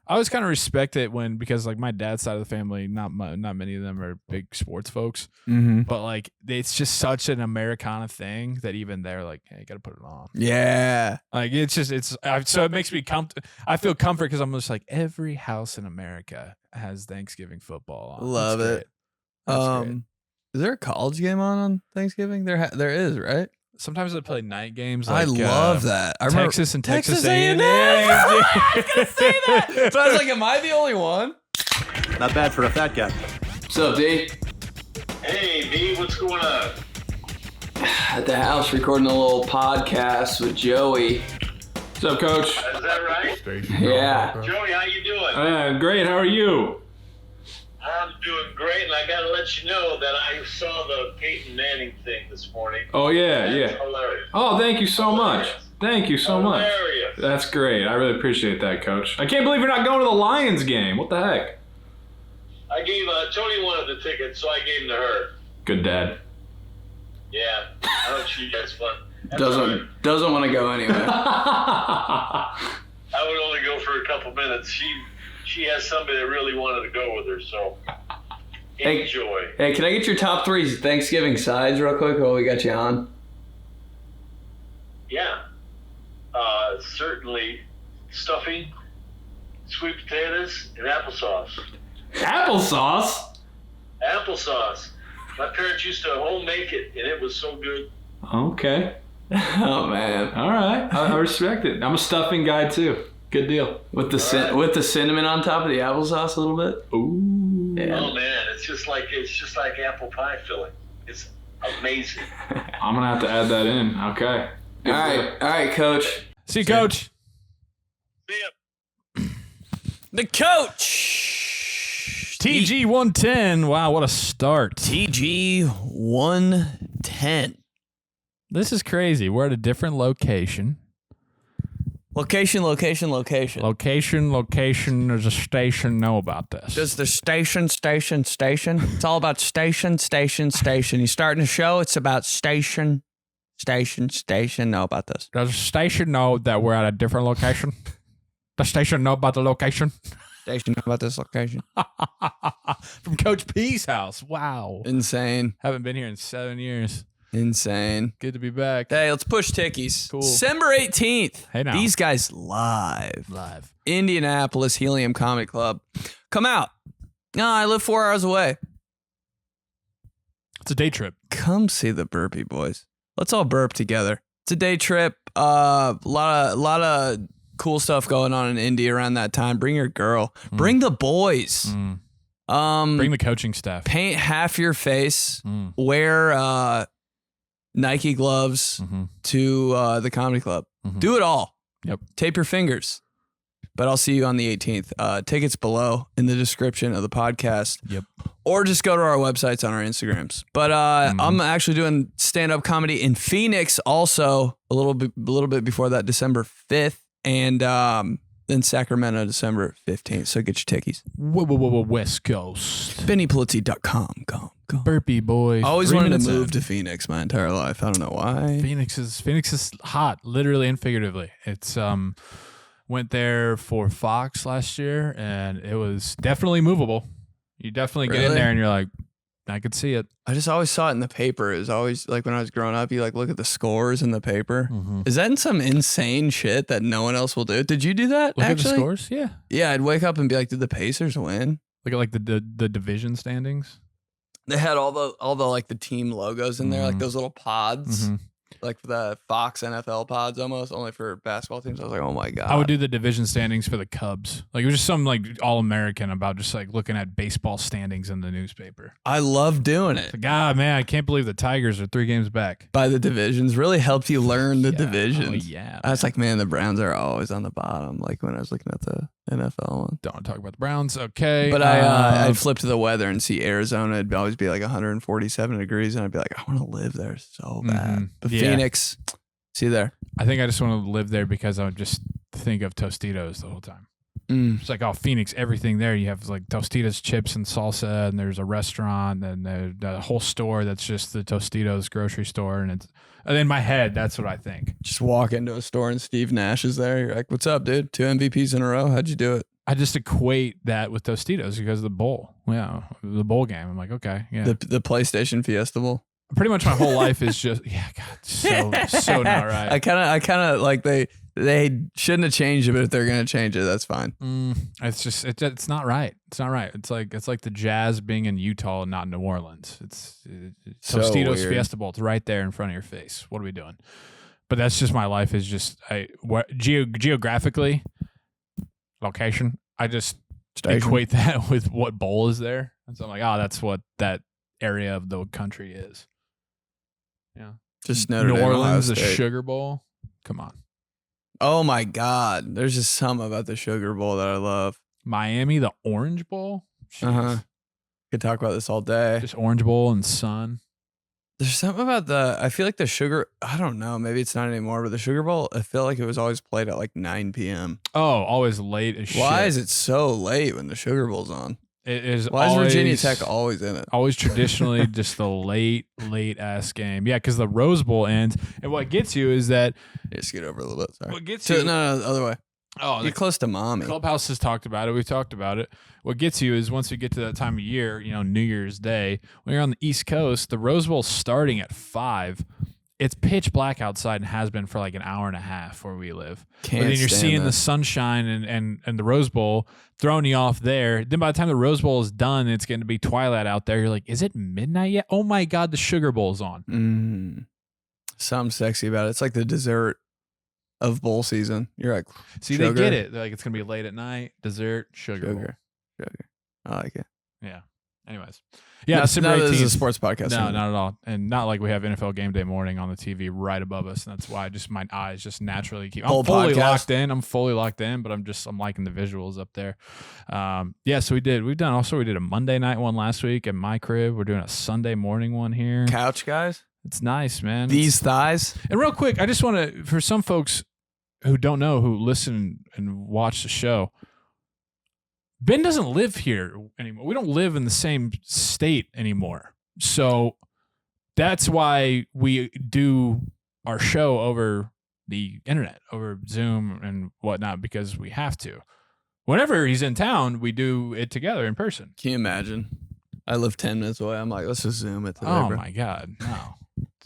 I always kind of respect it because like my dad's side of the family, not many of them are big sports folks, but like it's just such an Americana thing that even they're like, hey, you got to put it on. Yeah. Like so it makes me I feel comfort because I'm just like every house in America has Thanksgiving football on. Love it. Great. Is there a college game on Thanksgiving? There is, right? Sometimes they play night games. Like, I love that. I remember Texas and Texas A&M. I was gonna say that. So I was like, am I the only one? Not bad for a fat guy. What's up, D? Hey, B, what's going on? At the house recording a little podcast with Joey. What's up, Coach? Is that right? Yeah. Joey, how you doing? Great. How are you? I'm doing great, and I gotta let you know that I saw the Peyton Manning thing this morning. Oh, yeah, That's yeah. hilarious. Oh, thank you so much. Thank you so much. Hilarious. That's great. I really appreciate that, Coach. I can't believe you're not going to the Lions game. What the heck? I gave Tony wanted the ticket, so I gave him to her. Good dad. Yeah, I hope she has fun. Doesn't want to go anyway. I would only go for a couple minutes. She has somebody that really wanted to go with her, so enjoy. Hey, can I get your top 3 Thanksgiving sides real quick while we got you on? Yeah. Certainly stuffing, sweet potatoes, and applesauce. Applesauce? Applesauce. My parents used to home make it, and it was so good. Okay. Oh, man. All right. I respect it. I'm a stuffing guy, too. Good deal. With the cinnamon on top of the applesauce a little bit? Ooh. Yeah. Oh man, it's just like apple pie filling. It's amazing. I'm going to have to add that in. Okay. All right, Coach. See you, Coach. See ya. The coach. TG110. Wow, what a start. TG110. This is crazy. We're at a different location. Location. Location. There's a station. Know about this. Does the station? It's all about station. You starting a show, it's about station. Know about this. Does the station know that we're at a different location? The station know about the location? Station know about this location. From Coach P's house. Wow. Insane. Haven't been here in 7 years. Insane. Good to be back. Hey, let's push tickies. Cool. December 18th. Hey, now. These guys live. Indianapolis Helium Comedy Club. Come out. No, I live 4 hours away. It's a day trip. Come see the Burpy Boys. Let's all burp together. It's a day trip. A lot of cool stuff going on in Indy around that time. Bring your girl. Bring the boys. Bring the coaching staff. Paint half your face. Wear Nike gloves to the comedy club. Do it all. Yep. Tape your fingers. But I'll see you on the 18th. Tickets below in the description of the podcast. Yep. Or just go to our websites on our Instagrams. But I'm actually doing stand-up comedy in Phoenix also a little bit before that, December 5th. And then Sacramento, December 15th. So get your tickies. West Coast. BennyPolizzi.com. Go. Burpy Boy. Always wanted to move to Phoenix my entire life. I don't know why. Phoenix is hot, literally and figuratively. It's went there for Fox last year, and it was definitely movable. You definitely get in there, and you're like, I could see it. I just always saw it in the paper. It was always like when I was growing up, you like look at the scores in the paper. Is that in some insane shit that no one else will do? Did you do that? Look actually? at the scores? Yeah. Yeah, I'd wake up and be like, did the Pacers win? Look at like the division standings. They had all the like the team logos in there, like those little pods. Like the Fox NFL pods almost, only for basketball teams. I was like, oh my God. I would do the division standings for the Cubs. Like it was just some like all-American about just like looking at baseball standings in the newspaper. I love doing it. Like, God, man, I can't believe the Tigers are 3 games back. By the divisions. Really helped you learn the divisions. Oh, yeah. I was like, man, the Browns are always on the bottom. Like when I was looking at the NFL one. Don't want to talk about the Browns. Okay. But I'd flip to the weather and see Arizona. It'd always be like 147 degrees. And I'd be like, I want to live there so bad. But Phoenix, see you there. I think I just want to live there because I would just think of Tostitos the whole time. It's like, oh, Phoenix, everything there. You have like Tostitos chips and salsa, and there's a restaurant, and there's a whole store that's just the Tostitos grocery store. And in my head, that's what I think. Just walk into a store and Steve Nash is there. You're like, what's up, dude? 2 MVPs in a row. How'd you do it? I just equate that with Tostitos because of the bowl. Yeah, the bowl game. I'm like, okay, yeah. The PlayStation Fiesta Bowl. Pretty much my whole life is just God, so not right. I kind of like they shouldn't have changed it, but if they're gonna change it, that's fine. It's just it's not right. It's not right. It's like the Jazz being in Utah and not New Orleans. It's So Tostitos weird. Fiesta Bowl. It's right there in front of your face. What are we doing? But that's just my life. Is just geographically location. I just equate that with what bowl is there, and so I'm like, oh, that's what that area of the country is. Yeah, Just Notre New Dame, Ohio Orleans, the State. Sugar Bowl. Come on. Oh my God, there's just something about the Sugar Bowl that I love. Miami, the Orange Bowl. Jeez. Could talk about this all day. Just Orange Bowl and sun. There's something about I feel like the Sugar, I don't know, maybe it's not anymore, but the Sugar Bowl, I feel like it was always played at like 9 p.m. Oh, always late as shit. Why is it so late when the Sugar Bowl's on? It is. Why always, is Virginia Tech always in it? Always traditionally just the late ass game. Yeah, because the Rose Bowl ends, and what gets you is that Just get over a little bit. Sorry. what gets No, you. the other way. Oh, Get close to mommy. Clubhouse has talked about it. We've talked about it. What gets you is once we get to that time of year, New Year's Day, when you're on the East Coast, the Rose Bowl's starting at 5. It's pitch black outside and has been for like an hour and a half where we live. Can't But then you're stand seeing that. the sunshine and the Rose Bowl throwing you off there. Then by the time the Rose Bowl is done, it's going to be twilight out there. You're like, is it midnight yet? Oh my God, the Sugar Bowl's on. Something sexy about it. It's like the dessert of bowl season. You're like, See, sugar, they get it. They're like, it's going to be late at night, dessert, Sugar Bowl. sugar. I like it. Yeah. Anyways. Yeah, Not December that this is a 18th. sports podcast. No, anymore. not at all. And not like we have NFL Game Day morning on the TV right above us. And that's why just my eyes just naturally keep. Whole I'm fully podcast. locked in. I'm fully locked in, but I'm liking the visuals up there. Yeah, so we did a Monday night one last week at my crib. We're doing a Sunday morning one here. Couch guys. It's nice, man. These thighs. And real quick, I just want to, for some folks who don't know, who listen and watch the show, Ben doesn't live here anymore. We don't live in the same state anymore. So that's why we do our show over the internet, over Zoom and whatnot, because we have to. Whenever he's in town, we do it together in person. Can you imagine? I live 10 minutes away. I'm like, let's just Zoom it today, Oh bro. my God, no.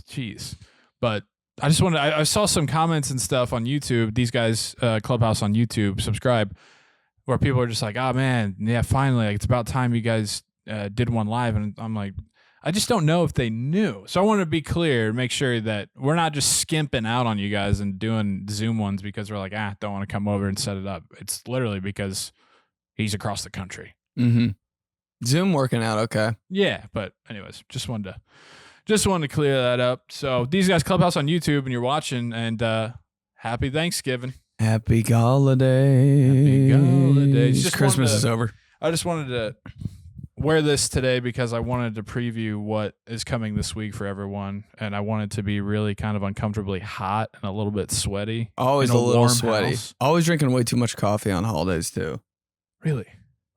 Jeez. But I just wanted, I saw some comments and stuff on YouTube. These guys, Clubhouse on YouTube, subscribe, where people are just like, oh man, yeah, finally, like, it's about time you guys did one live. And I'm like, I just don't know if they knew. So I want to be clear, make sure that we're not just skimping out on you guys and doing Zoom ones because we're like, don't want to come over and set it up. It's literally because he's across the country. Mm-hmm. Zoom working out okay. Yeah, but anyways, just wanted to clear that up. So these guys, Clubhouse on YouTube, and you're watching, and happy Thanksgiving. Happy holidays. Happy holidays. Just Christmas wanted to- is over. I just wanted to wear this today because I wanted to preview what is coming this week for everyone, and I wanted to be really kind of uncomfortably hot and a little bit sweaty. Always in a little warm sweaty. house. Always drinking way too much coffee on holidays too. Really?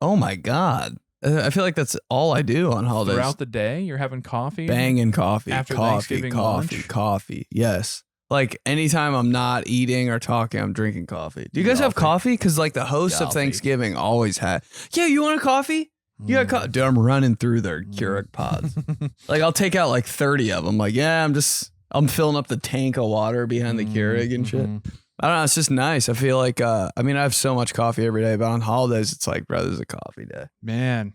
Oh my God. I feel like that's all I do on holidays. Throughout the day, you're having coffee? Banging coffee. After coffee, Thanksgiving coffee, lunch? coffee. Yes. Like anytime I'm not eating or talking, I'm drinking coffee. Do you guys have coffee? Because like the host of Coffee. Thanksgiving always had. Yeah, you want a coffee? You got coffee? Dude, I'm running through their Keurig pods. Like I'll take out like 30 of them. Like yeah, I'm filling up the tank of water behind the Keurig and shit. I don't know. It's just nice. I feel like I have so much coffee every day, but on holidays it's like, bro, there's a coffee day. Man.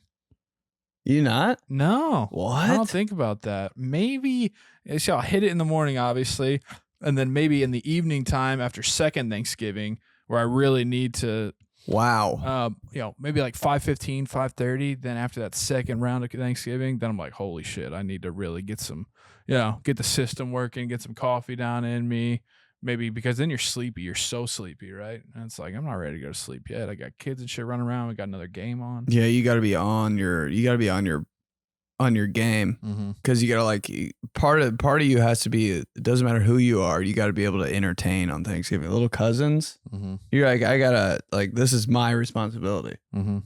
You not? No. What? I don't think about that. Maybe so I'll hit it in the morning, obviously, and then maybe in the evening time after second Thanksgiving, where I really need to, Wow. maybe like 5:15, 5:30. Then after that second round of Thanksgiving, then I'm like, holy shit, I need to really get some, get the system working, get some coffee down in me. Maybe because then you're sleepy. You're so sleepy, right? And it's like, I'm not ready to go to sleep yet. I got kids and shit running around. We got another game on. Yeah, you got to be on your game because you got to like part of you has to be. It doesn't matter who you are. You got to be able to entertain on Thanksgiving. Little cousins, you're like, I gotta like this is my responsibility.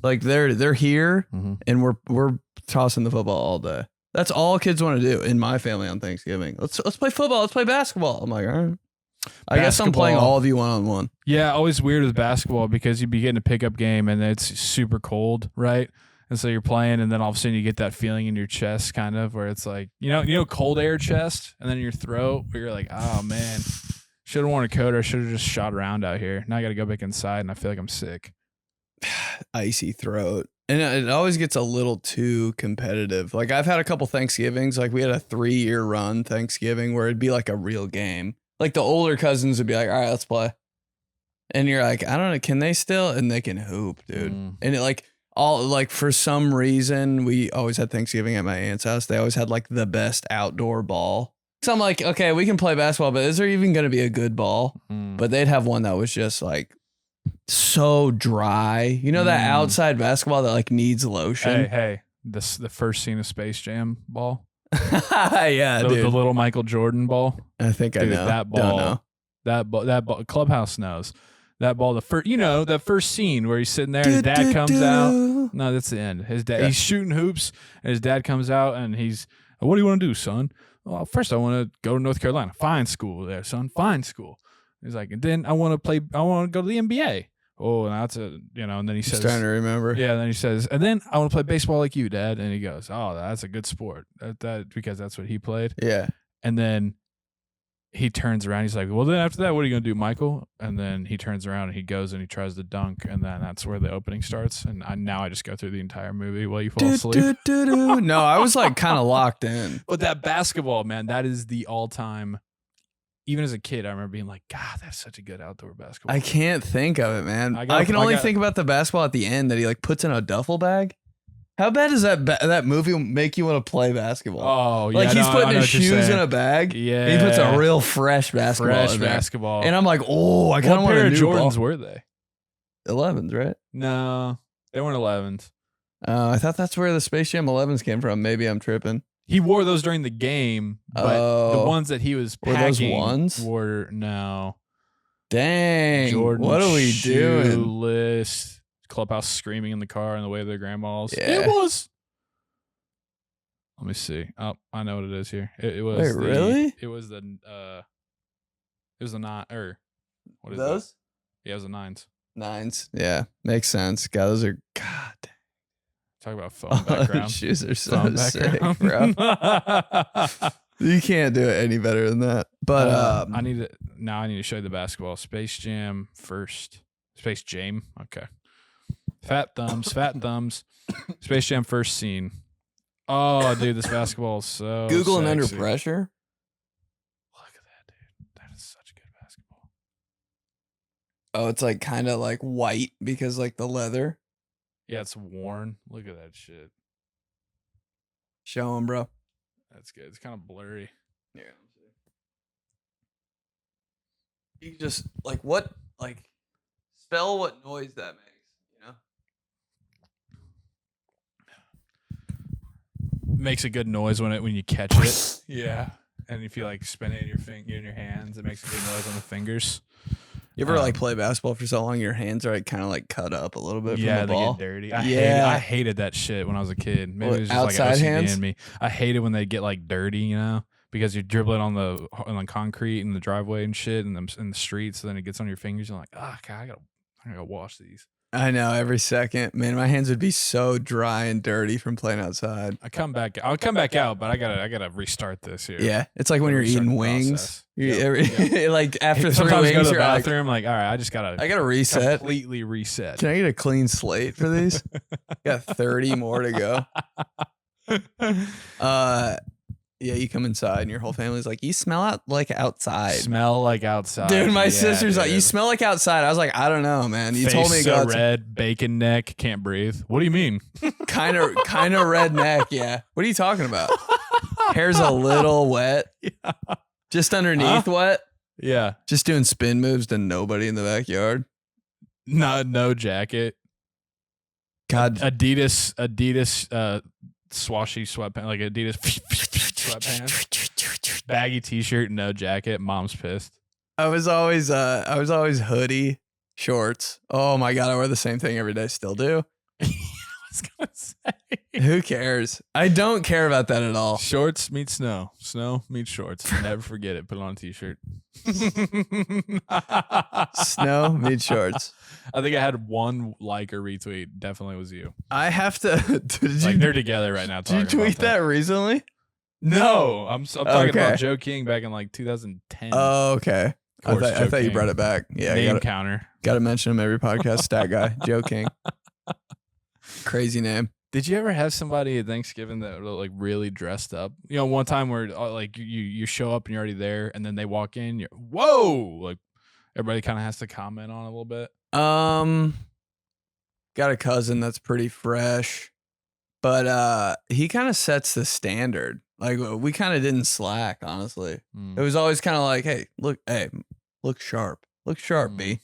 Like they're here and we're tossing the football all day. That's all kids want to do in my family on Thanksgiving. Let's play football. Let's play basketball. I'm like, all right. I guess I'm playing Basketball. all of you one-on-one. Yeah, always weird with basketball because you'd be getting a pickup game and it's super cold, right? And so you're playing, and then all of a sudden you get that feeling in your chest, kind of, where it's like, cold air chest, and then your throat, where you're like, oh man, should have worn a coat, or I should have just shot around out here. Now I got to go back inside, and I feel like I'm sick. Icy throat. And it always gets a little too competitive. Like I've had a couple Thanksgivings, like we had a 3-year run Thanksgiving where it'd be like a real game. Like the older cousins would be like, all right, let's play. And you're like, I don't know, can they still? And they can hoop, dude. And it for some reason, we always had Thanksgiving at my aunt's house. They always had like the best outdoor ball. So I'm like, okay, we can play basketball, but is there even going to be a good ball? But they'd have one that was just like so dry. That outside basketball that like needs lotion. Hey, the first scene of Space Jam ball. Yeah, the little Michael Jordan ball. I think I know. That ball. Don't know. That ball. Clubhouse knows that ball. That first scene where he's sitting there, and his dad comes out. No, that's the end. His dad, he's shooting hoops, and his dad comes out, and he's, what do you want to do, son? Well, first I want to go to North Carolina. Fine school there, son. Fine school. He's like, and then I want to go to the NBA. Oh, and that's and then he says, Just trying to remember. Yeah, and then he says, and then I want to play baseball like you, Dad. And he goes, oh, that's a good sport. That because that's what he played. Yeah. And then he turns around. He's like, well, then after that, what are you going to do, Michael? And then he turns around and he goes and he tries to dunk. And then that's where the opening starts. And now I just go through the entire movie while you fall asleep. No, I was like kind of locked in. But that basketball, man, that is the all-time. Even as a kid, I remember being like, God, that's such a good outdoor basketball. I can't think of it, man. I can only think about the basketball at the end that he like puts in a duffel bag. How bad does that movie make you want to play basketball? Oh, yeah. Like he's putting his shoes in a bag. Yeah. And he puts a real fresh basketball in there. basketball. And I'm like, oh, I kind of want a new What pair of Jordans ball. were they? 11s, right? No, they weren't 11s. I thought that's where the Space Jam 11s came from. Maybe I'm tripping. He wore those during the game, but the ones that he was Were those packing ones? were no. Dang. Jordan what are we doing? Shoeless. Clubhouse screaming in the car on the way to their grandma's. Yeah. It was. Let me see. Oh, I know what it is here. It was. Wait, really? It was the. It was the nine. Or what is Those? that? Yeah, it was the 9s. 9s. Yeah, makes sense. God, those are God. Talk about phone background. Shoes are so Phone sick, background. bro. You can't do it any better than that. But I need to show you the basketball. Space Jam first. Space Jam. Okay. Fat thumbs. Space Jam first scene. Oh, dude, this basketball is so Googling under sexy. pressure. Look at that, dude. That is such good basketball. Oh, it's like kind of like white because like the leather. Yeah, it's worn. Look at that shit. Show him, bro. That's good. It's kind of blurry. Yeah. You just like what spell what noise that makes, Makes a good noise when you catch it. Yeah. And if you like spin it in your hands, it makes a good noise on the fingers. You ever like play basketball for so long your hands are like kind of like cut up a little bit from the They ball? get dirty. Yeah. I hated that shit when I was a kid. Maybe it was just outside like OCD hands? in me. I hated when they get like dirty, because you're dribbling on the concrete and the driveway and shit and in the streets. So then it gets on your fingers. You're like, God, I gotta wash these. I know, every second. Man, my hands would be so dry and dirty from playing outside. I'll come back out, but I gotta restart this here. Yeah, it's like when you're Restart eating the wings. process. Like after 3 Sometimes wings, go to the you're like, bathroom. Like, all right, I gotta reset. completely reset. Can I get a clean slate for these? Got 30 more to go. Yeah, you come inside and your whole family's like, you smell out like outside. Smell like outside, Dude, my Yeah, sister's like, dude. you smell like outside. I was like, I don't know, man. You Face told me to go so outside. red, bacon neck, can't breathe. What do you mean? Kind of red neck. Yeah. What are you talking about? Hair's a little wet. Yeah. Just underneath wet. Yeah. Just doing spin moves to nobody in the backyard. No jacket. God. Adidas swashy sweatpants, like Adidas sweatpants. Baggy t-shirt, no jacket. Mom's pissed. I was always hoodie, shorts. Oh my God. I wear the same thing every day. Still do. was gonna say. Who cares? I don't care about that at all. Shorts meet snow. Snow meets shorts. Never forget it. Put it on a t-shirt. Snow meets shorts. I think I had one like or retweet. Definitely was you. I have to. Like they're together right now. Did you tweet that recently? No, I'm talking Okay. about Joe King back in like 2010. Oh, okay. Of course, I Joe thought you King. brought it back. Yeah, Name counter. Got to mention him every podcast. Stat guy, Joe King. Crazy name. Did you ever have somebody at Thanksgiving that were like really dressed up? You know, one time where like you show up and you're already there, and then they walk in, you're whoa, like everybody kind of has to comment on it a little bit. Got a cousin that's pretty fresh, but he kind of sets the standard. Like we kind of didn't slack, honestly. It was always kind of like, hey, look sharp, B.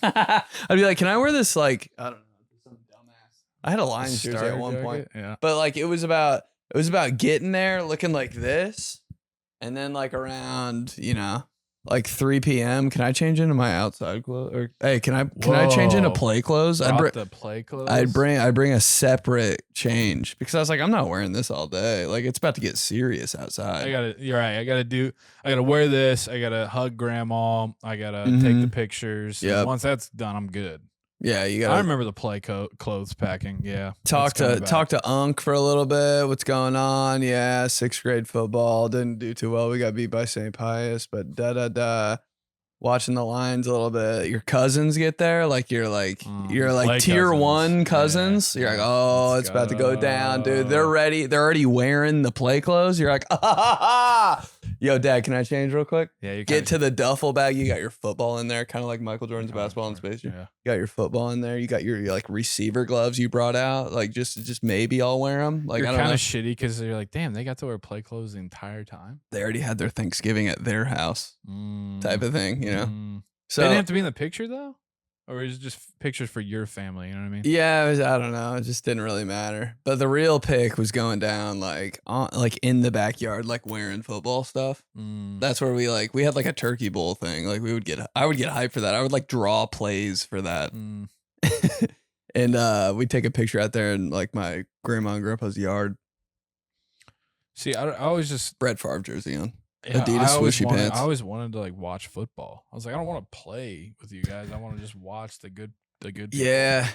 I'd be like, can I wear this? Like, I don't know, some dumbass. I had a Lions jersey at one point, yeah. but like it was about getting there, looking like this, and then like around, like 3 p.m. Can I change into my outside clothes? Or hey, can I change into play clothes? The play clothes. I bring a separate change because I was like, I'm not wearing this all day. Like it's about to get serious outside. You're right. I gotta wear this. I gotta hug grandma. I gotta take the pictures. Yep. Once that's done, I'm good. Yeah, you I got. remember the play clothes packing. Yeah. Talk to Unc for a little bit. What's going on? Yeah, 6th grade football didn't do too well. We got beat by St. Pius, but watching the Lions a little bit. Your cousins get there, like you're like tier cousins. 1 cousins. Yeah. You're like, oh, Let's it's about to go down, dude. go. They're ready. They're already wearing the play clothes. You're like, yo, Dad, can I change real quick? Yeah. You Get to the duffel bag. You got your football in there, kind of like Michael Jordan's basketball in Space Jam. Yeah. You got your football in there. You got your like receiver gloves you brought out. Like just maybe I'll wear them. Like You're I don't kind know. of shitty because you're like, damn, they got to wear play clothes the entire time. They already had their Thanksgiving at their house, type of thing, So they didn't have to be in the picture though, or is it just pictures for your family? You know what I mean? yeah, I don't know. It just didn't really matter. But the real pick was going down like in the backyard, like wearing football stuff. That's where we had like a turkey bowl thing. Like I would get hyped for that. I would like draw plays for that. And we'd take a picture out there in like my grandma and grandpa's yard. See, I always just Brett Favre jersey on. Yeah, Adidas swooshy pants. I always wanted to like watch football. I was like, I don't want to play with you guys. I want to just watch the good. People. Yeah.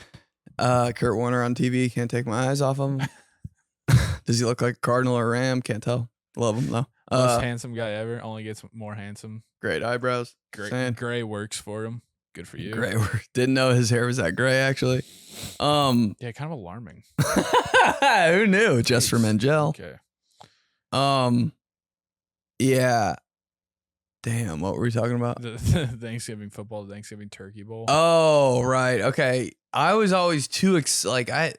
Kurt Warner on TV. Can't take my eyes off him. Does he look like a Cardinal or Ram? Can't tell. Love him though. Most handsome guy ever. Only gets more handsome. Great eyebrows. Gray works for him. Good for you. Gray work. Didn't know his hair was that gray actually. Yeah, kind of alarming. Who knew? Just for men gel. Okay. Yeah. Damn, what were we talking about? The Thanksgiving football, the Thanksgiving turkey bowl. Oh, right. Okay. I was always too I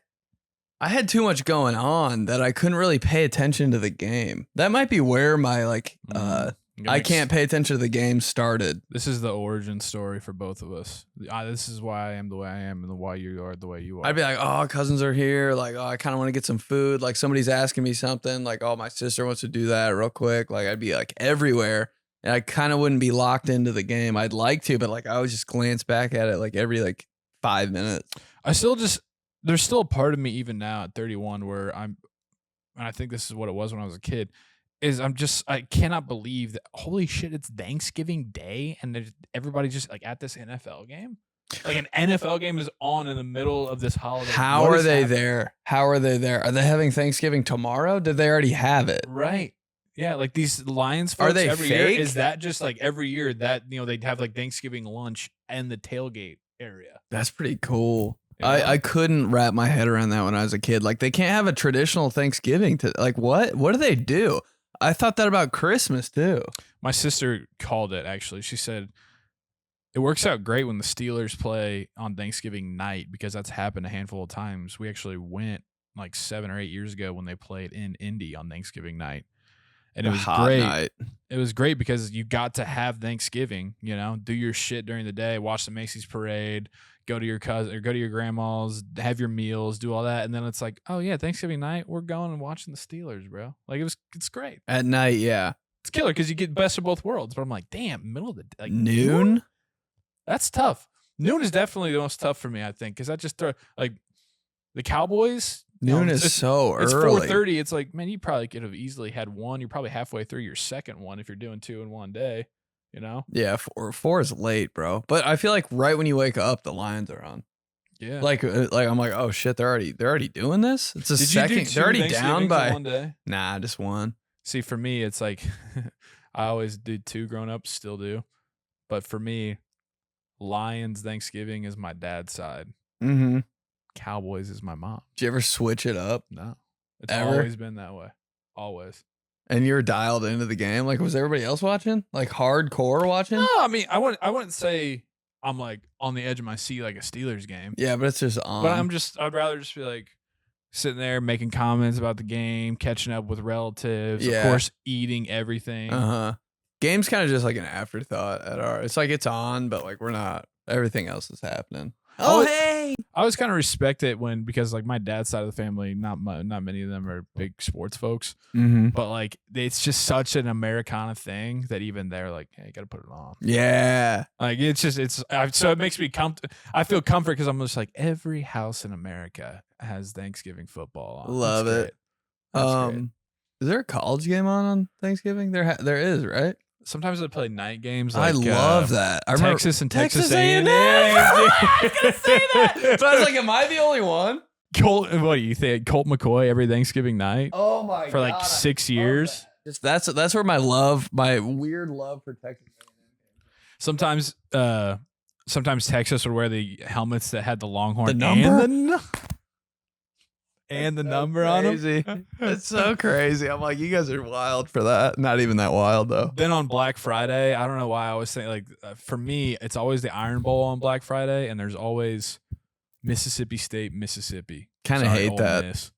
had too much going on that I couldn't really pay attention to the game. That might be where my I can't pay attention to the game started. This is the origin story for both of us. This is why I am the way I am and why you are the way you are. I'd be like, oh, cousins are here. Like, oh, I kind of want to get some food. Like somebody's asking me something. Like, oh, my sister wants to do that real quick. Like I'd be like everywhere. And I kind of wouldn't be locked into the game. I'd like to, but like I would just glance back at it like every 5 minutes. There's still a part of me even now at 31 where and I think this is what it was when I was a kid, I cannot believe that, holy shit, it's Thanksgiving Day and everybody just like at this NFL game. Like an NFL game is on in the middle of this holiday. How are they there? Are they having Thanksgiving tomorrow? Did they already have it? Right. Yeah, like these Lions folks are they every fake? year. Is that just like every year that they'd have like Thanksgiving lunch and the tailgate area? That's pretty cool. Yeah. I couldn't wrap my head around that when I was a kid. Like they can't have a traditional Thanksgiving to like what do they do? I thought that about Christmas too. My sister called it actually. She said it works out great when the Steelers play on Thanksgiving night because that's happened a handful of times. We actually went like 7 or 8 years ago when they played in Indy on Thanksgiving night. And it was great. Night. It was great because you got to have Thanksgiving, do your shit during the day, watch the Macy's parade, go to your cousin or go to your grandma's, have your meals, do all that. And then it's like, oh yeah, Thanksgiving night, we're going and watching the Steelers, bro. Like it's great. At night, yeah. It's killer because you get best of both worlds. But I'm like, damn, middle of the day. Like, noon? That's tough. Noon is definitely the most tough for me, I think, because I just throw like The Cowboys. Noon is so It's early. 4:30. It's like, man, you probably could have easily had one. You're probably halfway through your second one if you're doing 2 in one day. You know? Yeah, four is late, bro. But I feel like right when you wake up, the Lions are on. Yeah. Like I'm like, oh shit, they're already doing this. It's a Did second. you do 2 They're already down Thanksgivings in by. one day? Nah, just one. See, for me, it's like I always did 2 growing up, still do. But for me, Lions Thanksgiving is my dad's side. Mm-hmm. Cowboys is my mom. Did you ever switch it up? No. It's Ever? always been that way. Always. And you were dialed into the game? Like, was everybody else watching? Like hardcore watching? No, I mean, I wouldn't say I'm like on the edge of my seat like a Steelers game. Yeah, but it's just on. But I'd rather just be like sitting there making comments about the game, catching up with relatives, Yeah. of course, eating everything. Uh-huh. Game's kind of just like an afterthought at our. It's like it's on, but like we're not. Everything else is happening. Oh, hey! I always kind of respect it because like my dad's side of the family, not many of them are big sports folks, Mm-hmm. but like it's just such an Americana thing that even they're like, hey, you got to put it on. Yeah. Like so it makes me I feel comfort because I'm just like every house in America has Thanksgiving football on. Love That's it. great. That's great. Is there a college game on Thanksgiving? There is, right? Sometimes they play night games. I Like, love that. I remember Texas and Texas A&M. A&M. I was gonna say that. So I was like, am I the only one? Colt, what do you think? Colt McCoy every Thanksgiving night Oh my god. for like 6 years. That's where my weird love for Texas. Sometimes Texas would wear the helmets that had the Longhorn The number? and the number on them. It's so crazy. I'm like, you guys are wild for that. Not even that wild though. Then on Black Friday, I don't know why I always think like for me, it's always the Iron Bowl on Black Friday, and there's always Mississippi State, Mississippi. Kinda Sorry, hate Ole that. Miss.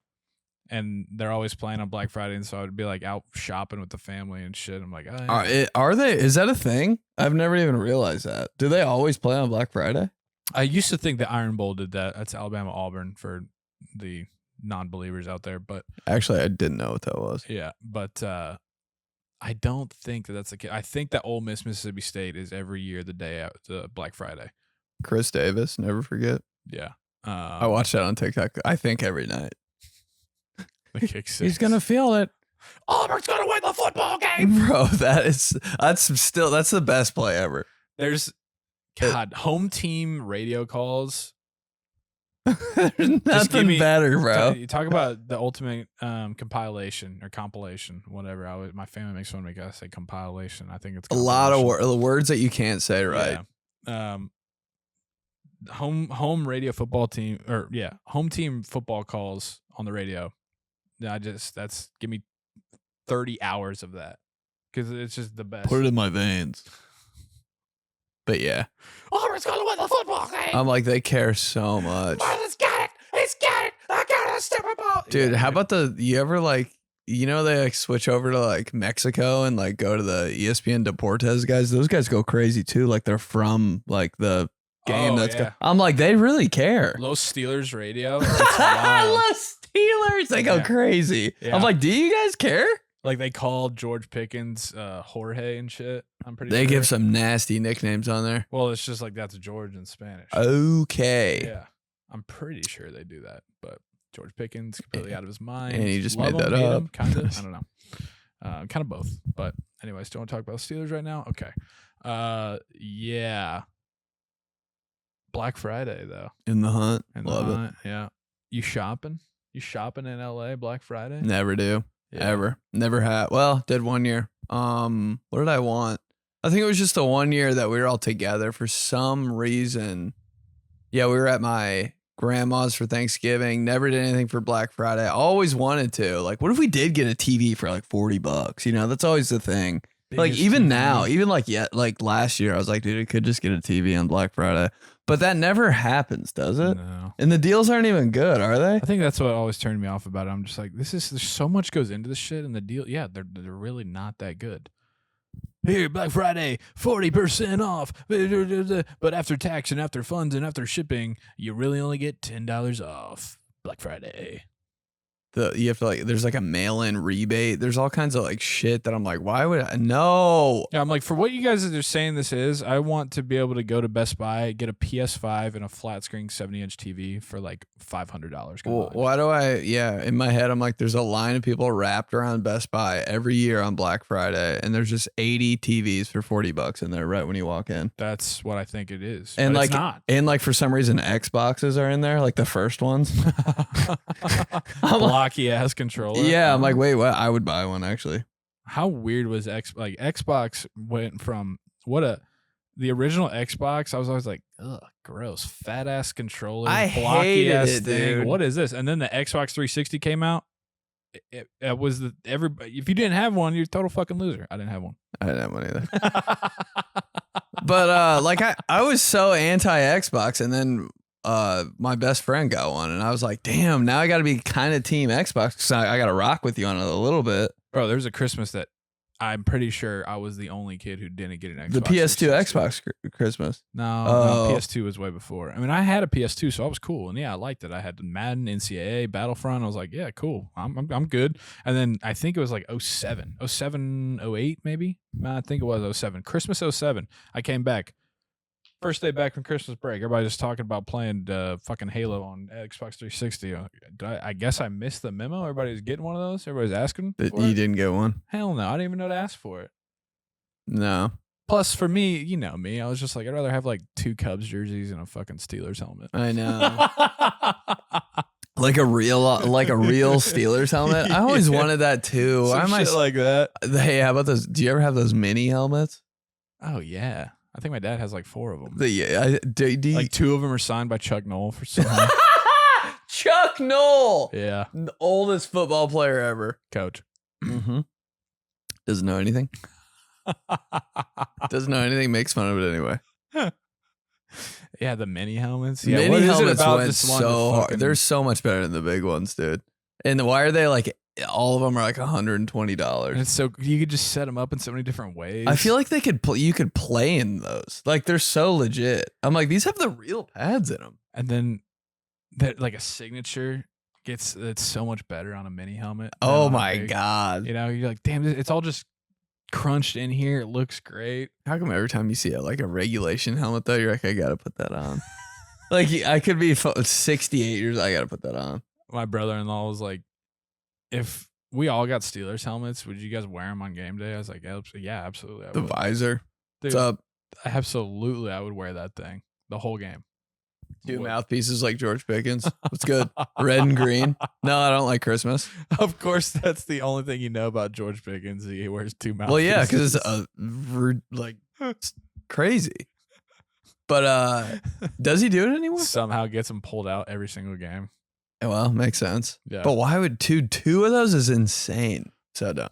And they're always playing on Black Friday, and so I'd be like out shopping with the family and shit. I'm like, oh, yeah. Are they? Is that a thing? I've never even realized that. Do they always play on Black Friday? I used to think the Iron Bowl did that. That's Alabama Auburn for the non-believers out there, but Actually, I didn't know what that was. yeah, but I don't think that's the case. I think that Ole Miss Mississippi State is every year the day after Black Friday. Chris Davis, never forget. Yeah, I watch that on TikTok. I think every night. the kick six. He's gonna feel it, Auburn's gonna win the football game. bro. That's the best play ever. There's home team radio calls. There's give nothing me- better, bro. You talk about the ultimate compilation or compilation, whatever. My family makes fun of me because I say compilation. I think it's A lot of compilation. words that you can't say right. Yeah. Home radio football team home team football calls on the radio. Give me 30 hours of that because it's just the best. Put it in my veins. But yeah, Auburn's gonna win the football game. I'm like, they care so much. Marlon's got it. He's got it. I got a stupid ball. Dude, Yeah. how about you ever like, they like switch over to like Mexico and like go to the ESPN Deportes guys? Those guys go crazy too. Like they're from like the game I'm like, they really care. Los Steelers radio? It's wild. Los Steelers, they go Yeah. crazy. Yeah. I'm like, do you guys care? Like they called George Pickens Jorge and shit. I'm pretty They sure. give some nasty nicknames on there. Well, it's just like that's George in Spanish. Okay. Yeah. I'm pretty sure they do that. But George Pickens completely out of his mind. And he just Love made him, that hate up. him, kind of. I don't know. Kind of both. But anyways, don't want to talk about Steelers right now? Okay. Yeah. Black Friday though. In the hunt. And the Love it. hunt, yeah. You shopping? You shopping in LA Black Friday? Never do. Yeah. Ever. Never had. Well, did one year. What did I want? I think it was just the 1 year that we were all together for some reason. Yeah, we were at my grandma's for Thanksgiving. Never did anything for Black Friday. I always wanted to. Like, what if we did get a TV for like $40? You know, that's always the thing. Like Biggest even TV. now, even like last year, I was like, dude, I could just get a TV on Black Friday. But that never happens, does it? No. And the deals aren't even good, are they? I think that's what always turned me off about it. I'm just like, there's so much goes into this shit, and the deal, yeah, they're really not that good. Here, Black Friday, 40% off, but after tax and after funds and after shipping, you really only get $10 off Black Friday. you have to like, there's like a mail-in rebate. There's all kinds of like shit that I'm like, why would I? No. Yeah, I'm like, for what you guys are saying this is, I want to be able to go to Best Buy, get a PS5 and a flat screen 70-inch TV for like $500. Well, why do in my head, I'm like, there's a line of people wrapped around Best Buy every year on Black Friday, and there's just 80 TVs for $40 in there right when you walk in. That's what I think it is. And but like, it's not. and like for some reason, Xboxes are in there, like the first ones. Blocky ass controller. Yeah, I'm like, wait, what? I would buy one actually. How weird was Xbox went from the original Xbox? I was always like, ugh, gross, fat ass controller, I blocky hated ass it, thing. dude. What is this? And then the Xbox 360 came out. It was everybody. If you didn't have one, you're a total fucking loser. I didn't have one. I didn't have one either. But like I was so anti Xbox, and then my best friend got one, and I was like, damn, now I got to be kind of team Xbox because I got to rock with you on it a little bit. Bro, there was a Christmas that I'm pretty sure I was the only kid who didn't get an Xbox. The PS2 360. Xbox Christmas. No, PS2 was way before. I mean, I had a PS2, so I was cool, and yeah, I liked it. I had Madden, NCAA, Battlefront. I was like, yeah, cool. I'm good. And then I think it was like 07, 08 maybe. I think it was 07. Christmas 07. I came back. First day back from Christmas break. Everybody just talking about playing fucking Halo on Xbox 360. I guess I missed the memo. Everybody's getting one of those. Everybody's asking. You didn't get one? Hell no. I didn't even know to ask for it. No. Plus, for me, you know me, I was just like, I'd rather have like 2 Cubs jerseys and a fucking Steelers helmet. I know. Like a real Steelers helmet. I always wanted that too. Shit like that. Hey, how about those? Do you ever have those mini helmets? Oh yeah, I think my dad has like 4 of them. Like 2 of them are signed by Chuck Noll for some reason. Chuck Noll. Yeah, The oldest football player ever. coach. Mm-hmm. Doesn't know anything. Doesn't know anything. Makes fun of it anyway. Yeah, the mini helmets. Yeah, Mini what is it helmets about went this one? so hard. Fucking- They're so much better than the big ones, dude. And why are they like all of them are like $120? And it's so you could just set them up in so many different ways. I feel like they could you could play in those. Like they're so legit. I'm like, these have the real pads in them. and then that like a signature it's so much better on a mini helmet. than Oh on a my big. god. You know, you're like, damn, it's all just crunched in here. It looks great. How come every time you see like a regulation helmet though, you're like, I gotta put that on? Like I could be 68 years, I gotta put that on. My brother-in-law was like, if we all got Steelers helmets, would you guys wear them on game day? I was like, yeah, absolutely. I The would. visor. Dude, What's up? absolutely, I would wear that thing the whole game. 2 Would. mouthpieces like George Pickens. What's good? Red and green. No, I don't like Christmas. Of course, that's the only thing you know about George Pickens. He wears 2 mouthpieces. Well, yeah, because it's like it's crazy. But does he do it anymore? somehow gets them pulled out every single game. Well, makes sense. Yeah. But why would two of those is insane. So dumb.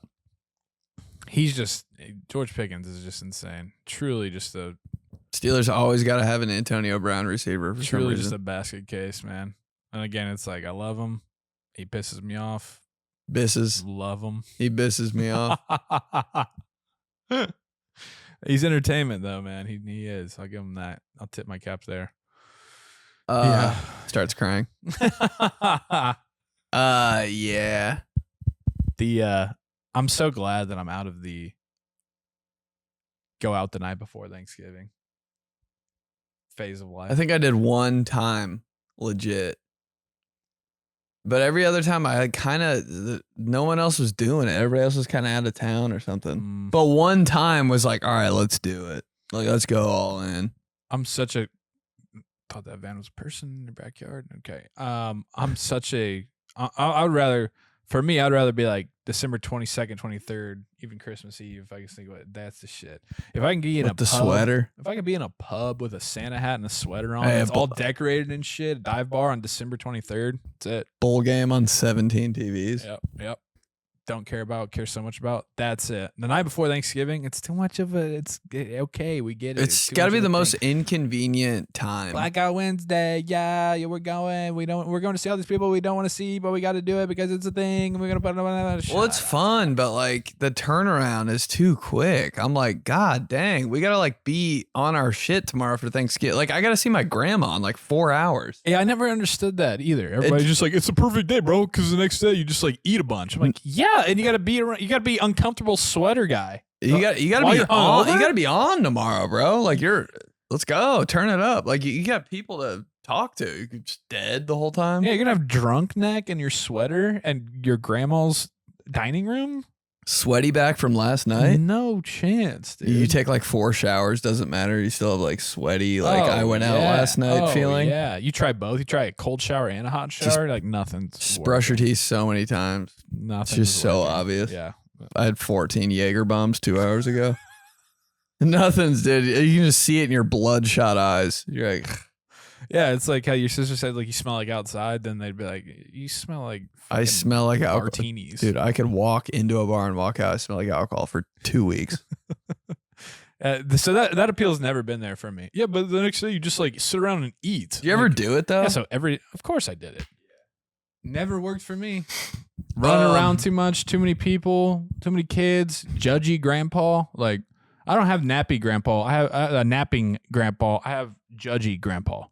George Pickens is just insane. Truly just a Steelers always got to have an Antonio Brown receiver for some truly reason. just a basket case, man. And again, it's like I love him. He pisses me off. Bisses. Love him. He bisses me off. He's entertainment though, man. He is. I'll give him that. I'll tip my cap there. Starts crying. Yeah. I'm so glad that I'm out of the go out the night before Thanksgiving phase of life. I think I did one time legit. But every other time I kind of, no one else was doing it. Everybody else was kind of out of town or something. But one time was like, all right, let's do it. Like, let's go all in. I'm such a thought that van was a person in your backyard. Okay. I'm such a I would rather for me I'd rather be like December 22nd, 23rd, even Christmas Eve. If I can think about it, that's the shit. If I can be in With a the pub, sweater. if I could be in a pub with a Santa hat and a sweater on, Hey, it's all decorated and shit, dive bar on December 23rd. That's it. Bowl game on 17 TVs. Yep. don't care so much about. That's it. The night before Thanksgiving, it's too much of a. It's okay. We get it. It's got to be the most inconvenient time. Blackout Wednesday. Yeah, we're going. We're going to see all these people we don't want to see, but we got to do it because it's a thing. We're gonna put it on. Well, it's fun, but like the turnaround is too quick. I'm like, God dang, we gotta like be on our shit tomorrow for Thanksgiving. Like, I gotta see my grandma in like 4 hours. Yeah, I never understood that either. Everybody's just like, it's a perfect day, bro, because the next day you just like eat a bunch. I'm like, yeah, and you gotta be around, you gotta be uncomfortable sweater guy. You gotta be on. You gotta be on tomorrow, bro. Like let's go, turn it up. Like you got people to talk to. You're just dead the whole time. Yeah, you're gonna have drunk neck in your sweater and your grandma's dining room. Sweaty back from last night. No chance, dude. You take like 4 showers, doesn't matter. You still have like sweaty. Like I went out last night feeling. Yeah, you try both. You try a cold shower and a hot shower. Like nothing. Just brush your teeth so many times. Nothing. It's just so obvious. Yeah. I had 14 Jaeger bombs 2 hours ago. Nothing's, dude. You can just see it in your bloodshot eyes. You're like, yeah, it's like how your sister said, like, you smell like outside. Then they'd be like, you smell like I smell like alcohol. Martinis. Dude, I could walk into a bar and walk out. I smell like alcohol for 2 weeks. So that appeal's never been there for me. Yeah, but the next day you just like sit around and eat. Do you ever do it though? Yeah, so of course I did it. Never worked for me. Running around too much, too many people, too many kids, judgy grandpa. Like, I don't have nappy grandpa. I have a napping grandpa. I have judgy grandpa.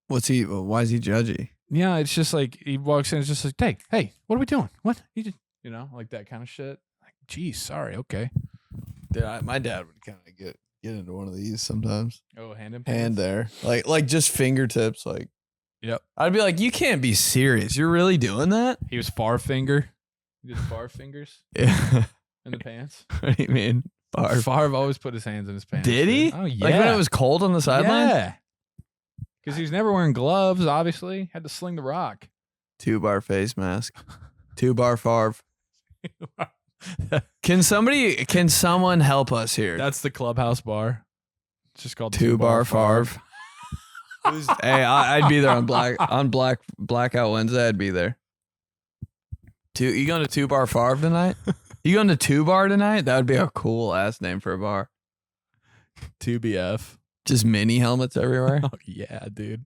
What's he? Why is he judgy? Yeah, it's just like he walks in. It's just like, hey, what are we doing? What you know, like that kind of shit. Like, geez, sorry, okay. Dude, my dad would kind of get into one of these sometimes. Oh, hand there, like just fingertips, like. Yep. I'd be like, you can't be serious. You're really doing that? He was far finger. He did far fingers. Yeah. In the pants. What do you mean? Favre always put his hands in his pants. Did he? Oh, yeah. Like when it was cold on the sideline? Yeah. Because he was never wearing gloves, obviously. Had to sling the rock. 2-bar face mask. 2-bar Favre. Can someone help us here? That's the clubhouse bar. It's just called 2-bar Favre. Hey, I'd be there on Blackout Wednesday. I'd be there. You going to 2-bar Favre tonight? You going to 2-bar tonight? That would be a cool ass name for a bar. 2BF. Just mini helmets everywhere. Oh yeah, dude.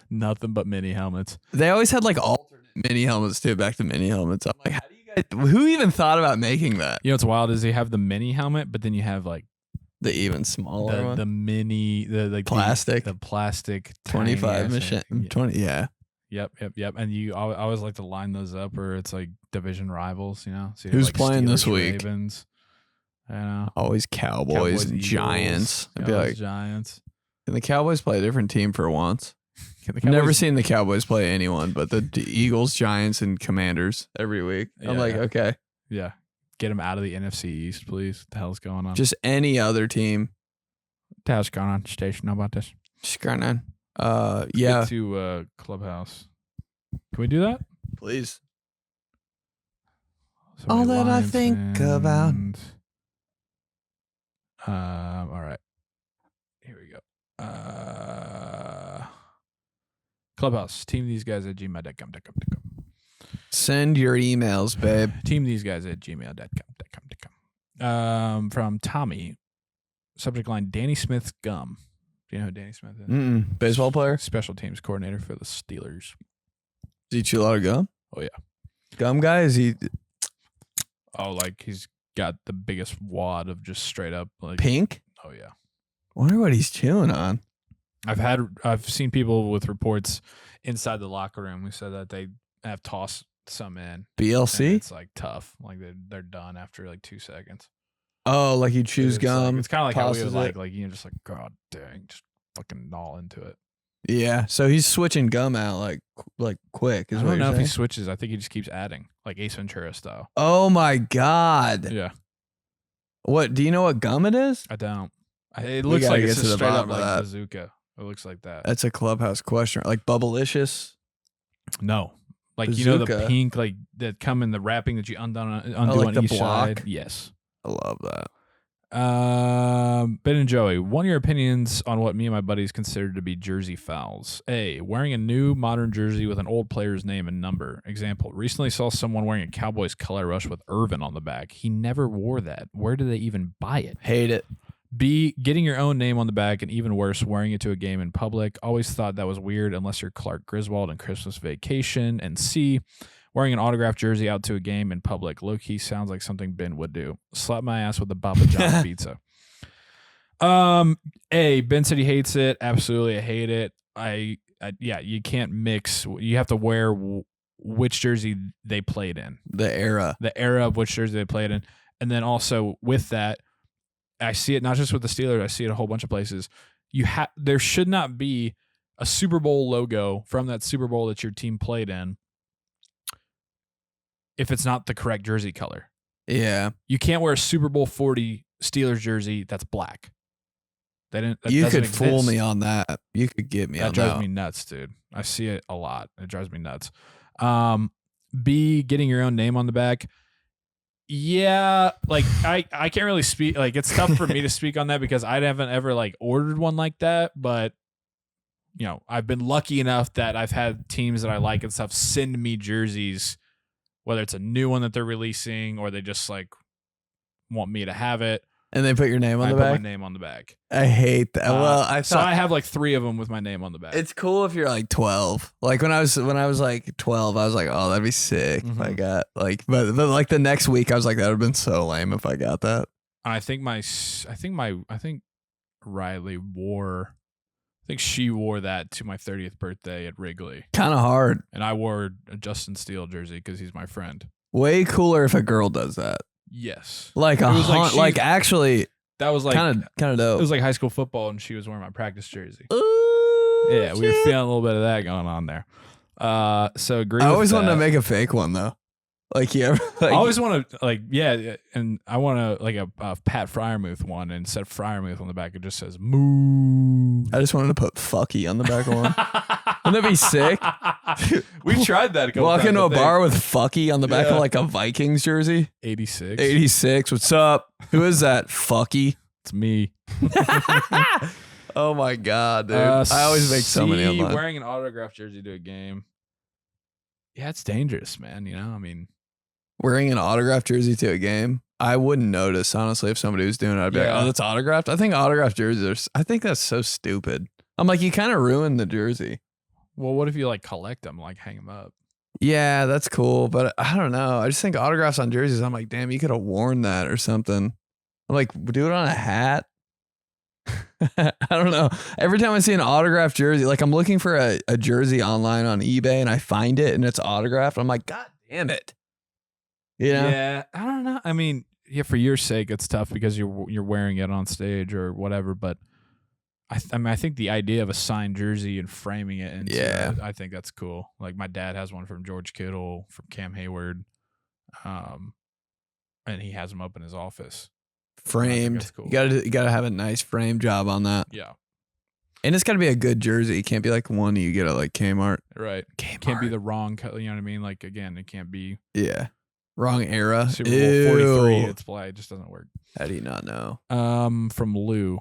Nothing but mini helmets. They always had like alternate mini helmets too. Back to mini helmets. I'm like, how do you guys? Who even thought about making that? You know what's wild is you have the mini helmet, but then you have like the even smaller one. The mini, the plastic, the plastic 25 machine, 20. Yeah. Yep. And I always like to line those up where it's like division rivals, you know. So you who's have, like, playing Steelers, this week? Ravens. I know. Always Cowboys and Eagles, Giants. I'd be like, Giants. Can the Cowboys play a different team for once? I've never seen the Cowboys play anyone but the Eagles, Giants, and Commanders every week. I'm like, okay. Yeah. Get them out of the NFC East, please. What the hell's going on? Just any other team. What the hell's going on? Station, know about this? Just going on. Get to Clubhouse. Can we do that? Please. All that I think about. All right. Here we go. Clubhouse. Team these guys at gmail.com. Send your emails, babe. Team these guys at gmail.com. From Tommy. Subject line: Danny Smith's gum. Do you know who Danny Smith is? Baseball player? Special teams coordinator for the Steelers. Does he chew a lot of gum? Oh, yeah. Gum guy? Is he? Oh, like he's got the biggest wad of just straight up like pink? Oh, yeah. Wonder what he's chewing on. I've seen people with reports inside the locker room who said that they have tossed some in. BLC? It's like tough. Like they're done after like 2 seconds. Oh, like he chews gum. It's kind of like how we would it. like you know, just like, God dang, just fucking gnaw into it. Yeah. So he's switching gum out like quick. I don't know if he switches. I think he just keeps adding, like Ace Ventura style. Oh my God. Yeah. What? Do you know what gum it is? I don't. It looks like it's just straight up like bazooka. It looks like that. That's a Clubhouse question. Like Bubblicious? No. Like bazooka. You know the pink like that come in the wrapping that you undo like on the each block? side. Yes. I love that. Ben and Joey, what are your opinions on what me and my buddies consider to be jersey fouls? A, wearing a new modern jersey with an old player's name and number. Example, recently saw someone wearing a Cowboys color rush with Irvin on the back. He never wore that. Where did they even buy it? Hate it. B, getting your own name on the back, and even worse, wearing it to a game in public. Always thought that was weird unless you're Clark Griswold in Christmas Vacation. And C, wearing an autographed jersey out to a game in public. Low-key sounds like something Ben would do. Slap my ass with a Papa John's pizza. A, Ben said he hates it. Absolutely, I hate it. Yeah, you can't mix. You have to wear which jersey they played in. The era of which jersey they played in. And then also with that, I see it not just with the Steelers. I see it a whole bunch of places. There should not be a Super Bowl logo from that Super Bowl that your team played in if it's not the correct jersey color. Yeah. You can't wear a Super Bowl 40 Steelers jersey that's black. You could fool me on that. You could get me on that. That drives me nuts, dude. I see it a lot. It drives me nuts. B, getting your own name on the back. Yeah, like I can't really speak. Like it's tough for me to speak on that because I haven't ever like ordered one like that. But you know, I've been lucky enough that I've had teams that I like and stuff send me jerseys, whether it's a new one that they're releasing or they just like want me to have it. And they put your name on the back? I put my name on the back. I hate that. So I have like 3 of them with my name on the back. It's cool if you're like 12. Like when I was like 12, I was like, oh, that'd be sick if I got like, but like the next week, I was like, that would have been so lame if I got that. I think Riley wore, I think she wore that to my 30th birthday at Wrigley. Kind of hard. And I wore a Justin Steele jersey because he's my friend. Way cooler if a girl does that. Yes. Actually, that was like kind of dope. It was like high school football, and she was wearing my practice jersey. Ooh, yeah, we were feeling a little bit of that going on there. So agree. I always wanted to make a fake one though. Like yeah, like, I always want to and I want to like a Pat Fryermuth one, and instead of Fryermuth on the back, it just says moo. I just wanted to put fucky on the back of one. Wouldn't that be sick? We tried that. Walk into a bar with fucky on the back of like a Vikings jersey. 86. 86. What's up? Who is that? Fucky. It's me. Oh my god, dude! I always make so many of them. Wearing an autographed jersey to a game. Yeah, it's dangerous, man. You know, I mean, wearing an autographed jersey to a game, I wouldn't notice honestly if somebody was doing it. I'd be like, oh, that's autographed. I think autographed jerseys I think that's so stupid. I'm like, you kind of ruined the jersey. Well, what if you like collect them, like hang them up? Yeah, that's cool, but I don't know. I just think autographs on jerseys, I'm like, damn, you could have worn that or something. I'm like, do it on a hat. I don't know. Every time I see an autographed jersey, like I'm looking for a jersey online on eBay and I find it and it's autographed. I'm like, God damn it. You know? Yeah, I don't know. I mean, yeah, for your sake, it's tough because you're wearing it on stage or whatever. But I think the idea of a signed jersey and framing it, and I think that's cool. Like my dad has one from George Kittle, from Cam Hayward, and he has them up in his office. Framed. Cool. You gotta have a nice frame job on that. Yeah. And it's gotta be a good jersey. It can't be like one you get at like Kmart. Right. Can't be the wrong color. You know what I mean? Like again, it can't be wrong era. Super Bowl 43. It's play. It just doesn't work. How do you not know? From Lou.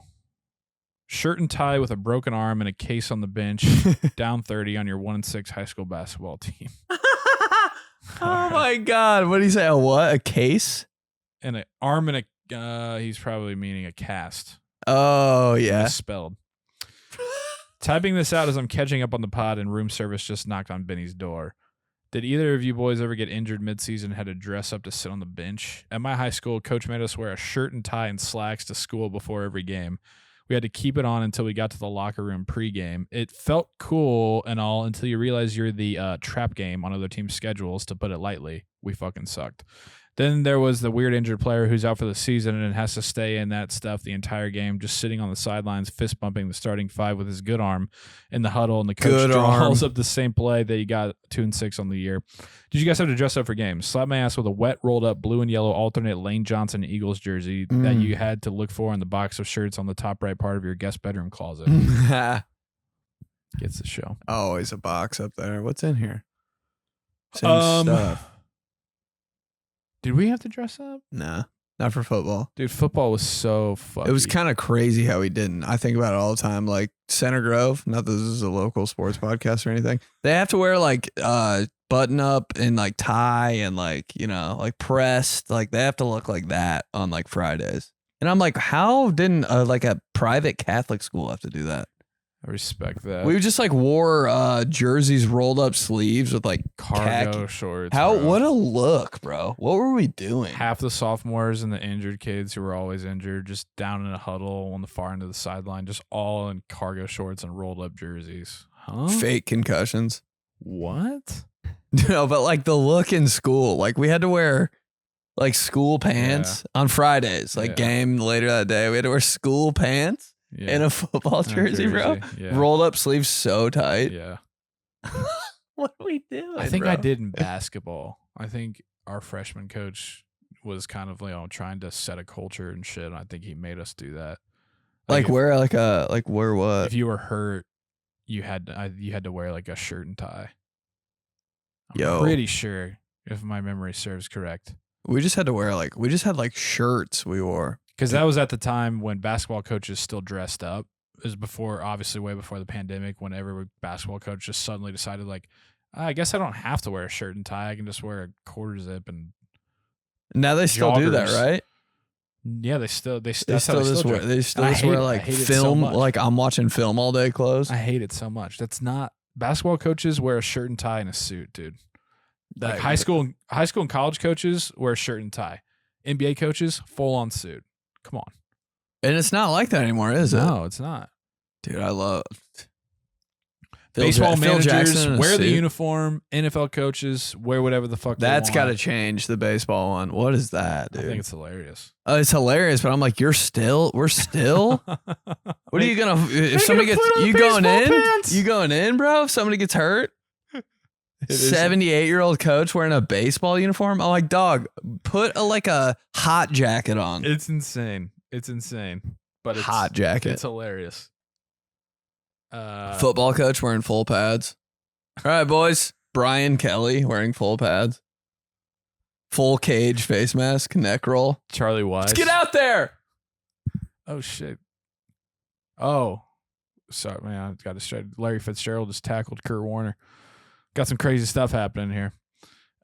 Shirt and tie with a broken arm and a case on the bench, down 30 on your 1-6 high school basketball team. Oh my God. What did he say? A what? A case? And an arm and he's probably meaning a cast. Oh, yeah. Spelled. Typing this out as I'm catching up on the pod, and room service just knocked on Benny's door. Did either of you boys ever get injured midseason and had to dress up to sit on the bench? At my high school, coach made us wear a shirt and tie and slacks to school before every game. We had to keep it on until we got to the locker room pregame. It felt cool and all until you realize you're the trap game on other teams' schedules, to put it lightly. We fucking sucked. Then there was the weird injured player who's out for the season and has to stay in that stuff the entire game, just sitting on the sidelines, fist bumping the starting 5 with his good arm in the huddle, and the coach draws up the same play that you got 2-6 on the year. Did you guys have to dress up for games? Slap my ass with a wet, rolled up blue and yellow alternate Lane Johnson Eagles jersey that you had to look for in the box of shirts on the top right part of your guest bedroom closet. Gets the show. Always a box up there. What's in here? Same stuff. Did we have to dress up? Nah. Not for football. Dude, football was so fucky. It was kind of crazy how he didn't. I think about it all the time. Like Center Grove, not that this is a local sports podcast or anything. They have to wear like button up and like tie and like, you know, like pressed. Like they have to look like that on like Fridays. And I'm like, how didn't like a private Catholic school have to do that? I respect that. We just like wore jerseys rolled up sleeves with like Cargo shorts. Bro. What a look, bro. What were we doing? Half the sophomores and the injured kids who were always injured just down in a huddle on the far end of the sideline, just all in cargo shorts and rolled up jerseys. Huh? Fake concussions. What? No, but like the look in school, like we had to wear like school pants on Fridays, like game later that day. We had to wear school pants in a football jersey, bro. Yeah. Rolled up sleeves so tight. Yeah. What are we doing? I think bro? I did in basketball. I think our freshman coach was kind of, you know, trying to set a culture and shit. And I think he made us do that. Like if, wear wear what? If you were hurt, you had to wear like a shirt and tie. I'm pretty sure, if my memory serves correct. We just had to wear like shirts we wore. Because that was at the time when basketball coaches still dressed up. It was before, obviously way before the pandemic, when every basketball coach just suddenly decided like, I guess I don't have to wear a shirt and tie. I can just wear a quarter zip and now they still do that, right? Yeah, they still just wear like film, like I'm watching film all day clothes. I hate it so much. That's not basketball coaches wear a shirt and tie and a suit, dude. Like high school and college coaches wear a shirt and tie. NBA coaches full on suit. Come on. And it's not like that anymore, is it? No, it's not. Dude, I love baseball managers wear the suit. Uniform. NFL coaches wear whatever the fuck That's they got want. to change, the baseball one. What is that, dude? I think it's hilarious. It's hilarious, but I'm like, we're still? What are you going to, if somebody gets, you going in? Pants. You going in, bro? If somebody gets hurt? 78-year-old coach wearing a baseball uniform? I'm like, dog, put a hot jacket on. It's insane. But it's hot jacket. It's hilarious. Football coach wearing full pads. All right, boys. Brian Kelly wearing full pads. Full cage face mask, neck roll. Charlie Wise. Let's get out there. Oh, shit. Oh. Sorry, man. I got distracted. Larry Fitzgerald just tackled Kurt Warner. Got some crazy stuff happening here.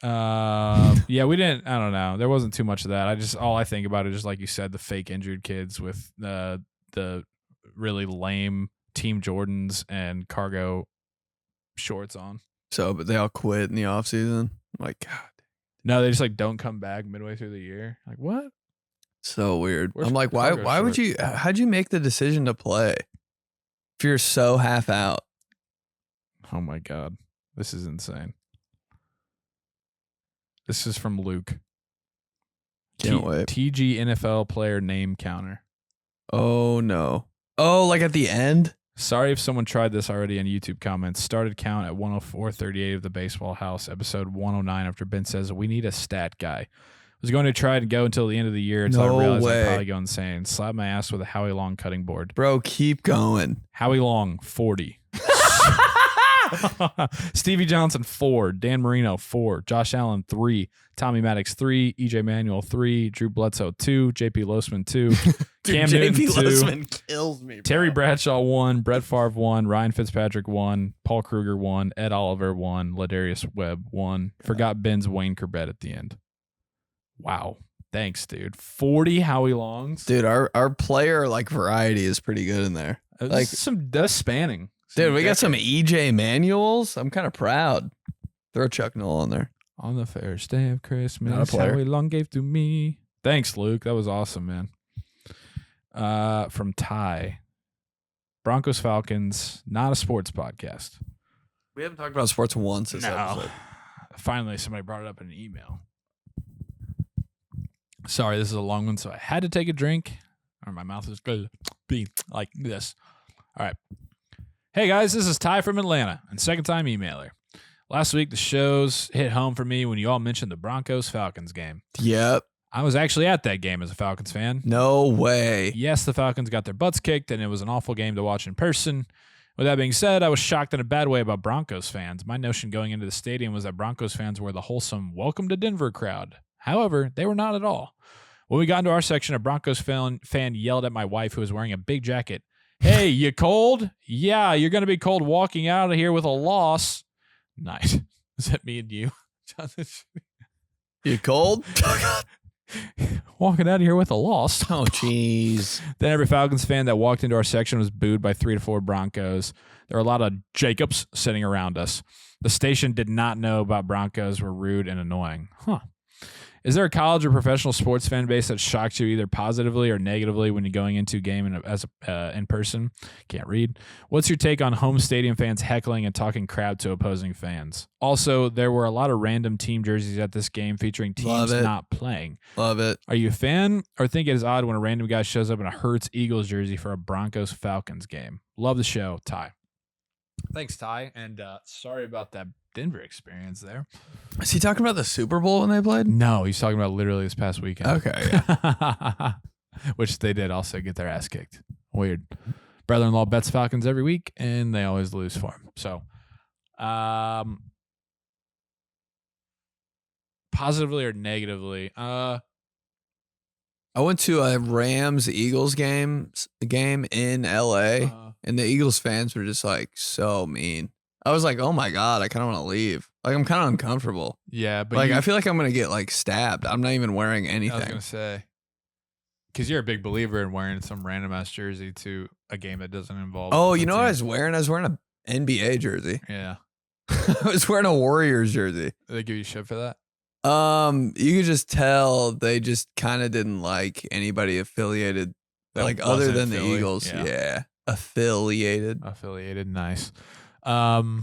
Yeah, we didn't. I don't know. There wasn't too much of that. All I think about is just like you said, the fake injured kids with the really lame Team Jordans and cargo shorts on. So, but they all quit in the off season. Like, God. No, they just like don't come back midway through the year. Like what? So weird. Where's I'm like, cargo why would you? How'd you make the decision to play if you're so half out? Oh my God. This is insane. This is from Luke. Can't wait. TG NFL player name counter. Oh, no. Oh, like at the end? Sorry if someone tried this already in YouTube comments. Started count at 104.38 of the Baseball House, episode 109, after Ben says, we need a stat guy. Was going to try and go until the end of the year until I realized I'd probably go insane. Slap my ass with a Howie Long cutting board. Bro, keep going. Howie Long, 40. Stevie Johnson 4, Dan Marino 4, Josh Allen 3, Tommy Maddox 3, EJ Manuel 3, Drew Bledsoe 2, JP Losman 2, Cam Newton 2, Losman kills me, bro. Terry Bradshaw 1, Brett Favre 1, Ryan Fitzpatrick 1, Paul Kruger 1, Ed Oliver 1, Ladarius Webb 1. Forgot Ben's Wayne Corbett at the end. Wow. Thanks, dude. 40 Howie Longs. Dude, our player variety is pretty good in there. Like that's spanning. Dude, we got some EJ Manuels. I'm kind of proud. Throw Chuck Noll on there. On the first day of Christmas, Not a player. Howie Long gave to me. Thanks, Luke. That was awesome, man. From Ty. Broncos Falcons, not a sports podcast. We haven't talked about sports once this episode. Finally, somebody brought it up in an email. Sorry, this is a long one, so I had to take a drink. Or my mouth is going to be like this. All right. Hey guys, this is Ty from Atlanta and second time emailer. Last week the shows hit home for me when you all mentioned the Broncos Falcons game. Yep. I was actually at that game as a Falcons fan. No way. Yes, the Falcons got their butts kicked and it was an awful game to watch in person. With that being said, I was shocked in a bad way about Broncos fans. My notion going into the stadium was that Broncos fans were the wholesome welcome to Denver crowd. However, they were not at all. When we got into our section, a Broncos fan yelled at my wife, who was wearing a big jacket. Hey, you cold? Yeah, you're going to be cold walking out of here with a loss. Nice. Is that me and you? You cold? Walking out of here with a loss. Oh, jeez. Then every Falcons fan that walked into our section was booed by 3 to 4 Broncos. There were a lot of Jacobs sitting around us. The station did not know about Broncos were rude and annoying. Huh. Is there a college or professional sports fan base that shocked you either positively or negatively when you're going into a game in person? Can't read. What's your take on home stadium fans heckling and talking crap to opposing fans? Also, there were a lot of random team jerseys at this game featuring teams not playing. Love it. Are you a fan or think it is odd when a random guy shows up in a Hurts Eagles jersey for a Broncos Falcons game? Love the show, Ty. Thanks, Ty. And sorry about that Denver experience there. Is he talking about the Super Bowl when they played? No, he's talking about literally this past weekend. Okay. Yeah. Which they did also get their ass kicked. Weird. Brother-in-law bets Falcons every week, and they always lose for him. So, positively or negatively? I went to a Rams-Eagles game in LA, and the Eagles fans were just like so mean. I was like, oh my God, I kind of want to leave. Like, I'm kind of uncomfortable. Yeah, but like, I feel like I'm going to get like stabbed. I'm not even wearing anything. I was going to say, because you're a big believer in wearing some random ass jersey to a game that doesn't involve. Oh, you know what I was wearing? I was wearing an NBA jersey. Yeah. I was wearing a Warriors jersey. Did they give you shit for that? You could just tell they just kind of didn't like anybody affiliated, like other than the Eagles. Yeah. Affiliated, nice. I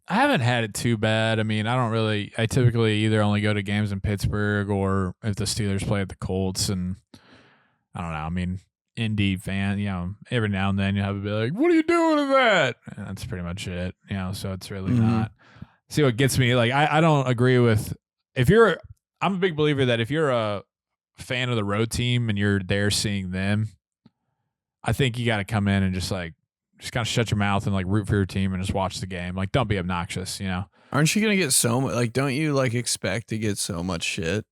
haven't had it too bad. I mean, I typically either only go to games in Pittsburgh or if the Steelers play at the Colts, and I don't know. I mean, Indy fan, every now and then you have to be like, what are you doing with that? And that's pretty much it, so it's really not. See what gets me, like, I don't agree with, I'm a big believer that if you're a fan of the road team and you're there seeing them, I think you got to come in and just kind of shut your mouth and like root for your team and just watch the game. Like, don't be obnoxious, Aren't you going to get so much, like, don't you like expect to get so much shit?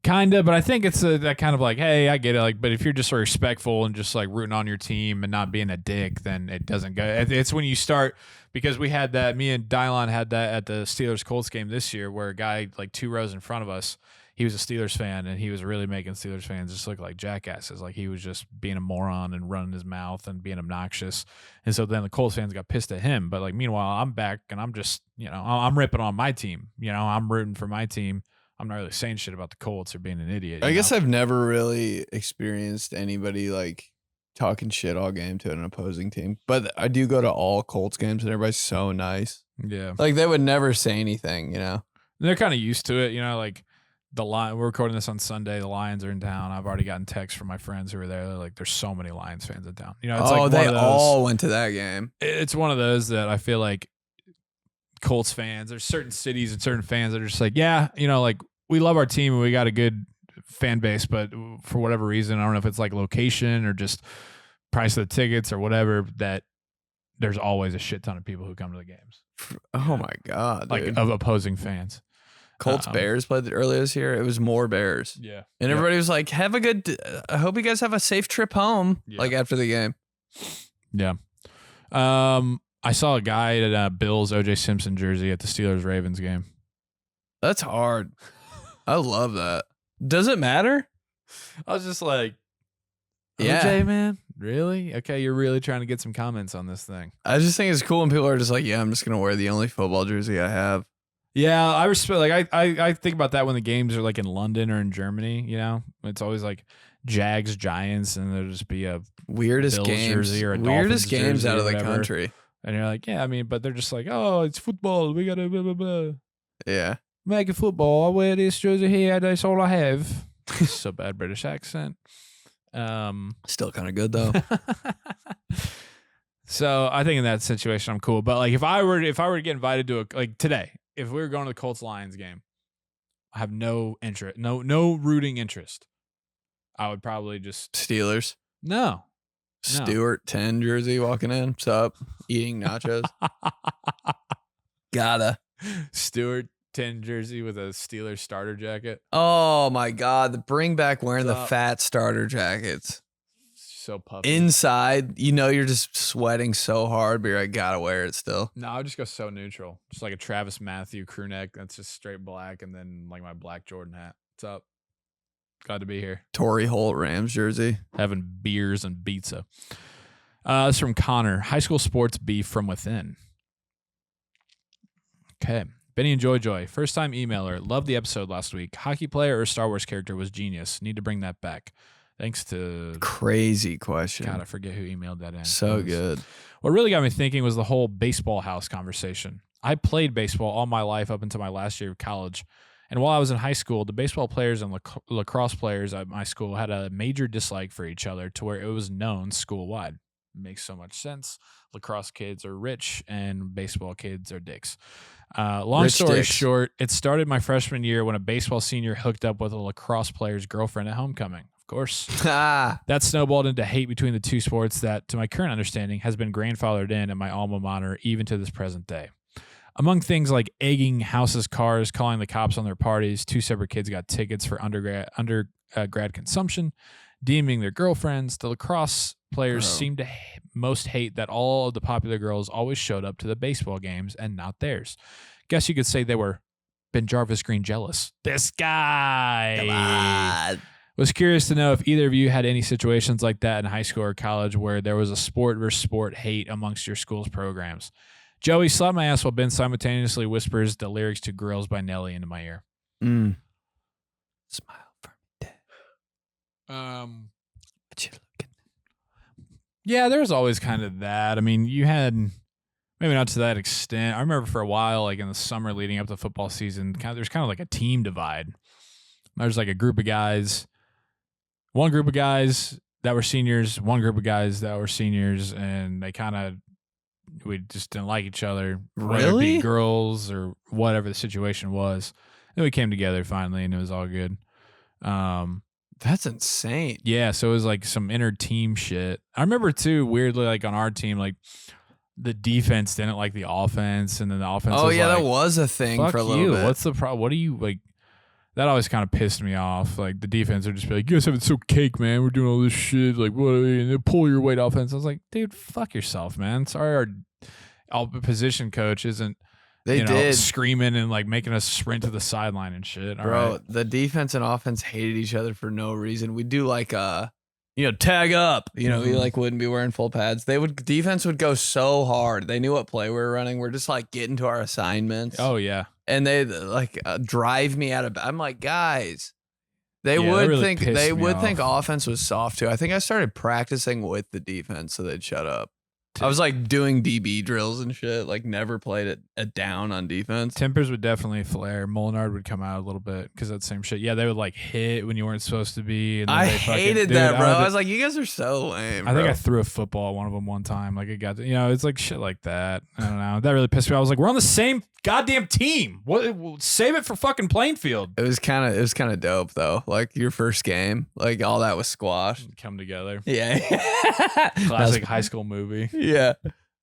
Kind of, but I think it's that kind of like, hey, I get it. Like, but if you're just respectful and just like rooting on your team and not being a dick, then it doesn't go. It's when you start, because we had that, me and Dylon had that at the Steelers Colts game this year where a guy like 2 rows in front of us, he was a Steelers fan, and he was really making Steelers fans just look like jackasses. Like, he was just being a moron and running his mouth and being obnoxious. And so then the Colts fans got pissed at him. But like, meanwhile, I'm back and I'm just, I'm ripping on my team. I'm rooting for my team. I'm not really saying shit about the Colts or being an idiot. I guess I've never really experienced anybody like talking shit all game to an opposing team. But I do go to all Colts games, and everybody's so nice. Yeah. Like, they would never say anything, They're kind of used to it, like, we're recording this on Sunday. The Lions are in town. I've already gotten texts from my friends who are there. They're like, there's so many Lions fans in town. It's like they all went to that game. It's one of those that I feel like Colts fans, there's certain cities and certain fans that are just like, yeah, like, we love our team and we got a good fan base, but for whatever reason, I don't know if it's like location or just price of the tickets or whatever, that there's always a shit ton of people who come to the games. Oh my God, like dude. Of opposing fans. Colts Bears played earlier this year. It was more Bears. Yeah. And everybody was like, I hope you guys have a safe trip home. Yeah. Like, after the game. Yeah. I saw a guy at a Bills O.J. Simpson jersey at the Steelers-Ravens game. That's hard. I love that. Does it matter? I was just like, yeah. OJ, man? Really? Okay, you're really trying to get some comments on this thing. I just think it's cool when people are just like, yeah, I'm just going to wear the only football jersey I have. Yeah, I respect. Like, I think about that when the games are like in London or in Germany. It's always like Jags, Giants, and there'll just be a weirdest Bills games, jersey or a weirdest Dolphins games jersey out of or the whatever. country. And you're like, yeah, I mean, but they're just like, oh, it's football. We gotta blah blah blah. Yeah, make it football. I wear this jersey here. That's all I have. So bad British accent. Still kind of good though. So I think in that situation I'm cool. But like, if I were to get invited to like today, if we were going to the Colts Lions game, I have no interest, no rooting interest. I would probably just Steelers. No. Stewart 10 jersey walking in. Sup? Eating nachos. Gotta. Stewart 10 jersey with a Steelers starter jacket. Oh my God. Bring back wearing the fat starter jackets. So puffy. Inside, you're just sweating so hard, but you're like, gotta wear it still. No, I would just go so neutral. Just like a Travis Matthew crew neck that's just straight black, and then like my black Jordan hat. What's up? Glad to be here. Torrey Holt Rams jersey. Having beers and pizza. This is from Connor. High school sports beef from within. Okay. Benny and Joy. First time emailer. Loved the episode last week. Hockey player or Star Wars character was genius. Need to bring that back. Thanks to... Crazy question. God, I forget who emailed that in. So good. What really got me thinking was the whole baseball house conversation. I played baseball all my life up until my last year of college. And while I was in high school, the baseball players and lacrosse players at my school had a major dislike for each other to where it was known school-wide. Makes so much sense. Lacrosse kids are rich and baseball kids are dicks. Long story short, it started my freshman year when a baseball senior hooked up with a lacrosse player's girlfriend at homecoming. Of course. That snowballed into hate between the two sports that, to my current understanding, has been grandfathered in at my alma mater even to this present day. Among things like egging houses' cars, calling the cops on their parties, two separate kids got tickets for undergrad consumption, deeming their girlfriends. The lacrosse players seemed to most hate that all of the popular girls always showed up to the baseball games and not theirs. Guess you could say they were Ben Jarvis Green jealous. This guy. Come on. Was curious to know if either of you had any situations like that in high school or college where there was a sport versus sport hate amongst your school's programs. Joey, slap my ass while Ben simultaneously whispers the lyrics to Girls by Nelly into my ear. Smile for me, Dad. But you looking. Yeah, there was always kind of that. I mean, you had, maybe not to that extent. I remember for a while, like in the summer leading up to football season, there's kind of like a team divide. There's like a group of guys, one group of guys that were seniors, one group of guys that were seniors, and we just didn't like each other. Whether it be girls or whatever the situation was. Then we came together finally, and it was all good. That's insane. Yeah, so it was like some inner team shit. I remember too, weirdly, like on our team, like the defense didn't like the offense, and then the offense. Oh was yeah, like, that was a thing fuck for a you. little bit. What's the problem? What do you like? That always kind of pissed me off. Like the defense would just be like, "You guys have it so cake, man. We're doing all this shit. Like, what? And they pull your weight offense." I was like, "Dude, fuck yourself, man. Sorry, our position coach isn't." They did screaming and like making us sprint to the sideline and shit. All Bro, right. The defense and offense hated each other for no reason. We do like tag up. We like wouldn't be wearing full pads. Defense would go so hard. They knew what play we were running. We're just like getting to our assignments. Oh yeah. And they like drive me out of. I'm like, guys. They would really think offense was soft too. I think I started practicing with the defense so they'd shut up. I was like doing DB drills and shit. Like never played a down on defense. Tempers would definitely flare. Mulinaro would come out a little bit because that same shit. Yeah, they would like hit when you weren't supposed to be. And I hated that, bro. I was like, you guys are so lame. I think I threw a football at one of them one time. Like it got, it's like shit like that. I don't know. That really pissed me off. I was like, we're on the same goddamn team. What? Save it for fucking playing field. It was kind of dope though. Like your first game, like all that was squashed. Come together. Yeah. Classic high school movie. Yeah.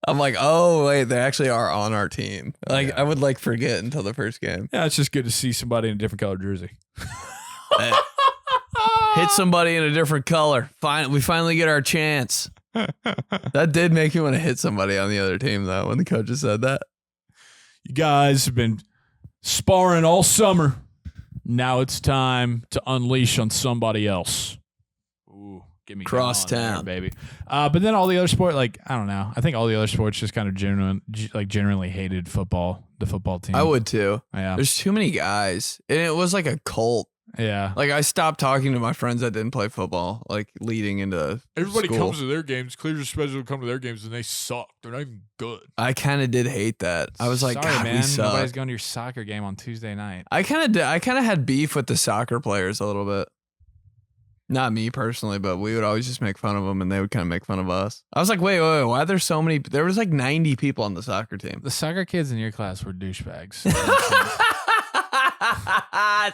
I'm like, oh wait, they actually are on our team. Like yeah. I would like forget until the first game. Yeah, it's just good to see somebody in a different color jersey. Hit somebody in a different color. We finally get our chance. That did make me want to hit somebody on the other team though when the coaches said that. You guys have been sparring all summer. Now it's time to unleash on somebody else. Ooh, get me crosstown, baby. But then all the other sport, like I don't know. I think all the other sports just kind of generally hated football. The football team. I would too. Yeah. There's too many guys, and it was like a cult. Yeah. Like I stopped talking to my friends that didn't play football. Like leading into everybody school. comes to their games. Clear's special come to their games and they suck. They're not even good. I kind of did hate that. I was like, sorry, God, man. we suck. Nobody's going to your soccer game on Tuesday night. I kind of had beef with the soccer players a little bit. Not me personally, but we would always just make fun of them and they would kind of make fun of us. I was like, wait, why are there so many? There was like 90 people on the soccer team. The soccer kids in your class were douchebags.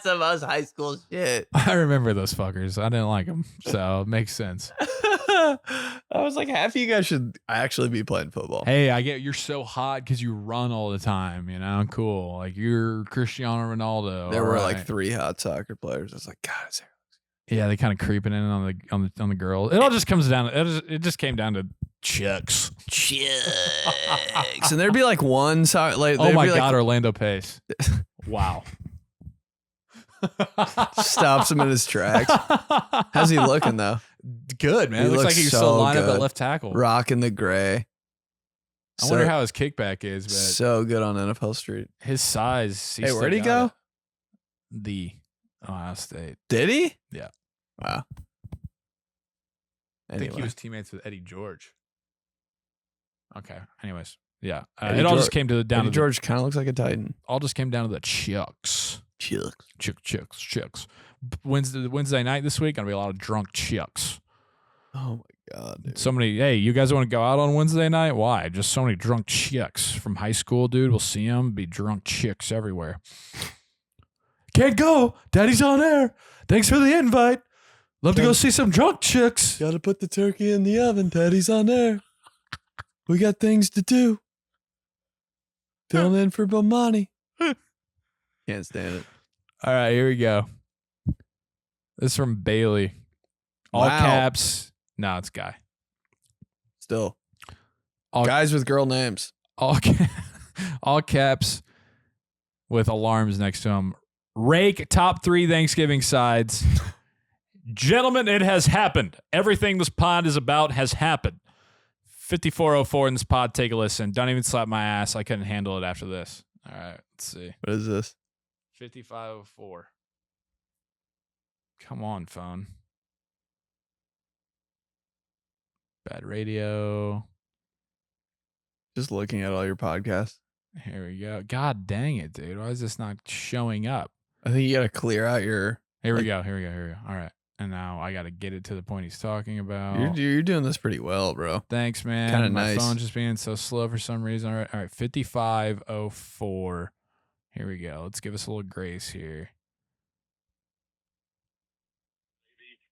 Some of us high school shit. I remember those fuckers. I didn't like them, so it makes sense. I was like, half of you guys should actually be playing football. Hey, I get you're so hot because you run all the time. You know, cool. Like you're Cristiano Ronaldo. There were right. like 3 hot soccer players. I was like, God, is there? Yeah, they kind of creeping in on the girl. It all just comes down. It just came down to chicks. And there'd be like one side. Like, Oh my be God, like, Orlando Pace. Wow. stops him in his tracks. How's he looking though? Good, man. He It looks looks like he's so still lined up good. at left tackle. Rocking the gray. I wonder how his kickback is, but So good on NFL Street. his size. Hey, where'd he go? The Ohio State. Did he? Yeah. Wow. I think he Anyway. was teammates with Eddie George. Okay. Anyways, yeah. Eddie It all George- just came to the down Eddie to George kind of looks like a Titan. all just came down to the chucks. Chucks. Chucks. Wednesday night this week gonna be a lot of drunk chucks. Oh my God, dude. So many. Hey, you guys want to go out on Wednesday night? Why? Just so many drunk chicks from high school, dude. We'll see them. Be drunk chicks everywhere. Can't go. Daddy's on air. Thanks for the invite. Love to go see some drunk chicks. Gotta put the turkey in the oven. Daddy's on there. We got things to do. Filling in for Bomani. Can't stand it. All right, here we go. This is from Bailey. All Wow. caps. No, it's Guy. Still. All- Guys with girl names. All caps with alarms next to them. Rake top 3 Thanksgiving sides. Gentlemen, it has happened. Everything this pod is about has happened. 5404 in this pod. Take a listen. Don't even slap my ass. I couldn't handle it after this. All right, let's see. What is this? 5504. Come on, phone. Bad radio. Just looking at all your podcasts. Here we go. God dang it, dude. Why is this not showing up? I think you gotta clear out your. Here we go. All right. And now I got to get it to the point he's talking about. You're doing this pretty well, bro. Thanks, man. Kinda My nice. phone's just being so slow for some reason. All right. 5504. Here we go. Let's give us a little grace here.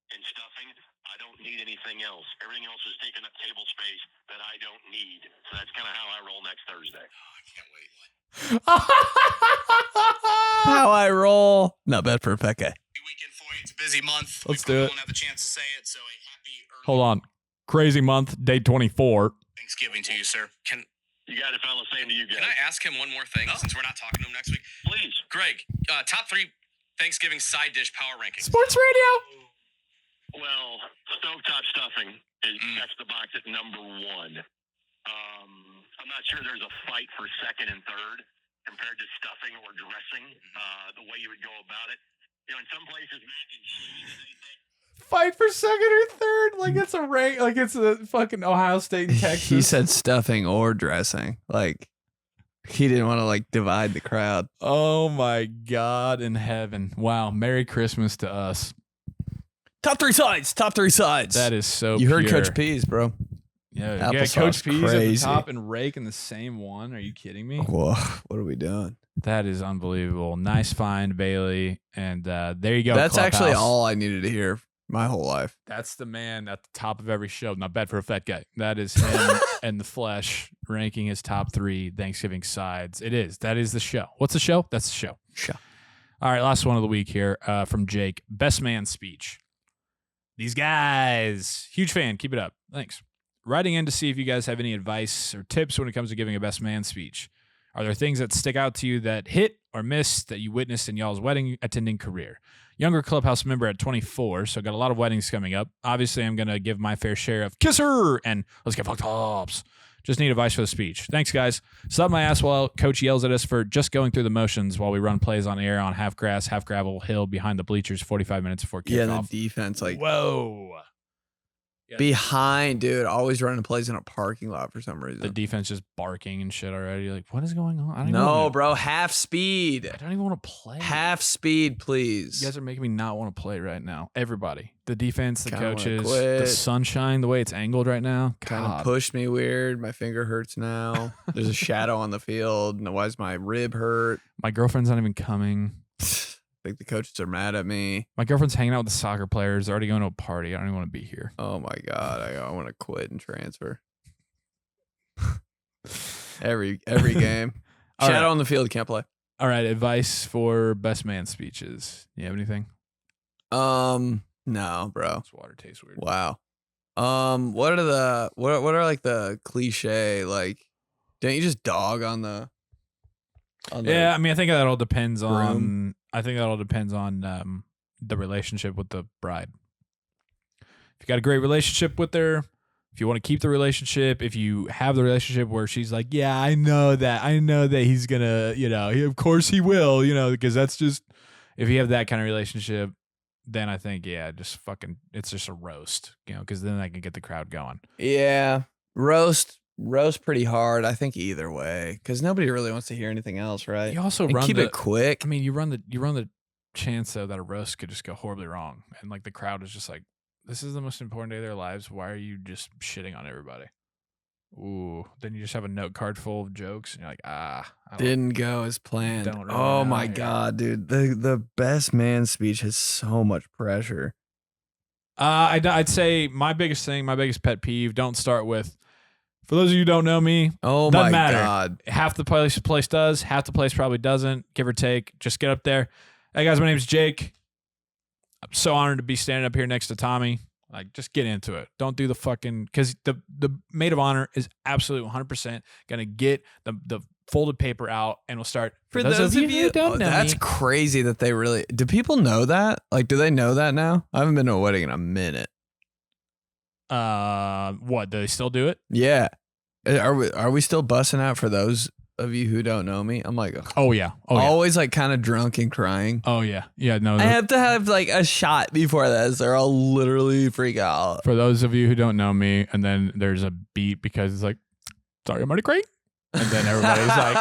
And stuffing, I don't need anything else. Everything else is taking up table space that I don't need. So that's kind of how I roll next Thursday. How I roll. Not bad for a fat guy. Weekend for you. It's a busy month. Let's we do it. Won't have the chance to say it, so a happy early Hold on. Crazy month, day 24. Thanksgiving to you, sir. Can You got it, fella. Same to you guys. I ask him one more thing since we're not talking to him next week? Please. Greg, top 3 Thanksgiving side dish power rankings. Sports radio. Well, stovetop stuffing checks the box at number 1. I'm not sure there's a fight for second and third compared to stuffing or dressing, the way you would go about it. You know, in some places, mac and cheese, anything. Fight for second or third. Like it's a rank. Like it's a fucking Ohio State and Texas. He said stuffing or dressing. Like he didn't want to like divide the crowd. Oh my God in heaven. Wow. Merry Christmas to us. Top 3 sides. Top 3 sides. That is so You heard pure. Coach P's, bro. Yeah, Applesauce Coach P's at the crazy. top and Rake in the same one. Are you kidding me? Whoa, what are we doing? That is unbelievable. Nice find, Bailey. And there you go. That's actually Clubhouse. all I needed to hear my whole life. That's the man at the top of every show. Not bad for a fat guy. That is him and the flesh ranking his top 3 Thanksgiving sides. It is. That is the show. What's the show? That's the show. Show. All right, last one of the week here from Jake. Best man speech. These guys. Huge fan. Keep it up. Thanks. Writing in to see if you guys have any advice or tips when it comes to giving a best man speech. Are there things that stick out to you that hit or missed that you witnessed in y'all's wedding attending career? Younger clubhouse member at 24, so got a lot of weddings coming up. Obviously, I'm going to give my fair share of kisser and let's get fucked ups. Just need advice for the speech. Thanks, guys. Slap my ass while coach yells at us for just going through the motions while we run plays on air on half grass, half gravel hill behind the bleachers 45 minutes before kickoff. Yeah, and the defense, like, Whoa. behind, dude, always running plays in a parking lot for some reason. The defense just barking and shit already. Like, what is going on? I don't even No, wanna, bro, half speed. I don't even want to play. Half speed, please. You guys are making me not want to play right now. Everybody. The defense, the Kinda wanna coaches, quit. the sunshine, the way it's angled right now. Kind of God. pushed me weird. My finger hurts now. There's a shadow on the field. And why does my rib hurt? My girlfriend's not even coming. think the coaches are mad at me. My girlfriend's hanging out with the soccer players. They're already going to a party. I don't even want to be here. Oh my God. I want to quit and transfer. every game. All Shadow right. on the field, can't play. All right, advice for best man speeches. You have anything? No, bro. This water tastes weird. Wow. What are like the cliche, like, don't you just dog on the Yeah, I mean, I think that all depends room? on. I think that all depends on the relationship with the bride. If you got a great relationship with her, if you want to keep the relationship, if you have the relationship where she's like, yeah, I know that he's gonna, of course he will, because that's just, if you have that kind of relationship, then I think, yeah, just fucking, it's just a roast, because then I can get the crowd going. Yeah. Roast pretty hard. I think either way, because nobody really wants to hear anything else, right? You also And run keep it quick. I mean, you run the chance though that a roast could just go horribly wrong, and like the crowd is just like, this is the most important day of their lives. Why are you just shitting on everybody? Ooh, then you just have a note card full of jokes, and you're like, I don't- Didn't go as planned. Don't really Oh know my here. God, dude. The best man speech has so much pressure. I'd say my biggest pet peeve. Don't start with. For those of you who don't know me, Oh doesn't my matter. God. Half the place does, half the place probably doesn't. Give or take. Just get up there. Hey guys, my name's Jake. I'm so honored to be standing up here next to Tommy. Like, just get into it. Don't do the fucking, because the maid of honor is absolutely 100% gonna get the folded paper out and we'll start. For those of you who don't know that's me. crazy that they really. Do people know that? Like, do they know that now? I haven't been to a wedding in a minute. What, do they still do it? Yeah. Are we still busting out for those of you who don't know me? I'm like, Oh yeah. always like kind of drunk and crying. Oh yeah. Yeah, no. I have to have like a shot before this, or I'll literally freak out. For those of you who don't know me, and then there's a beat because it's like, sorry, I'm already great. And then everybody's like,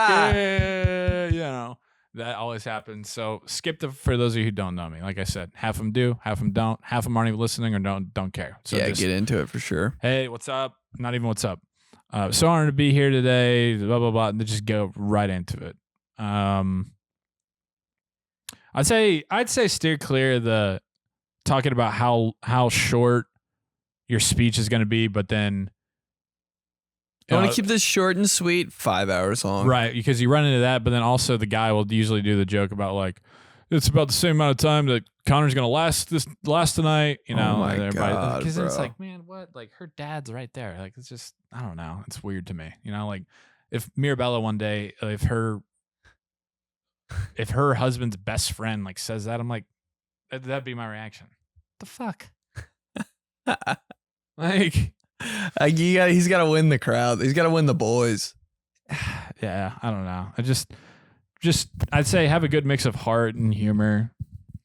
yeah, that always happens. So skip for those of you who don't know me. Like I said, half of them do, half of them don't. Half of them aren't even listening or don't care. So yeah, just, get into it for sure. hey, what's up? Not even what's up. So honored to be here today, blah, blah, blah. And then just go right into it. I'd say steer clear of the talking about how short your speech is going to be, but then I want to keep this short and sweet, 5 hours long. right, because you run into that, but then also the guy will usually do the joke about like, it's about the same amount of time that Connor's going to last tonight, Oh my and God, because it's bro. like, man, what? Like, her dad's right there. Like, it's just, I don't know. It's weird to me. Like if Mirabella one day, if her husband's best friend like says that, I'm like, that'd be my reaction. The fuck? Like, He's got to win the crowd. He's got to win the boys. yeah, I don't know. I just I'd say have a good mix of heart and humor,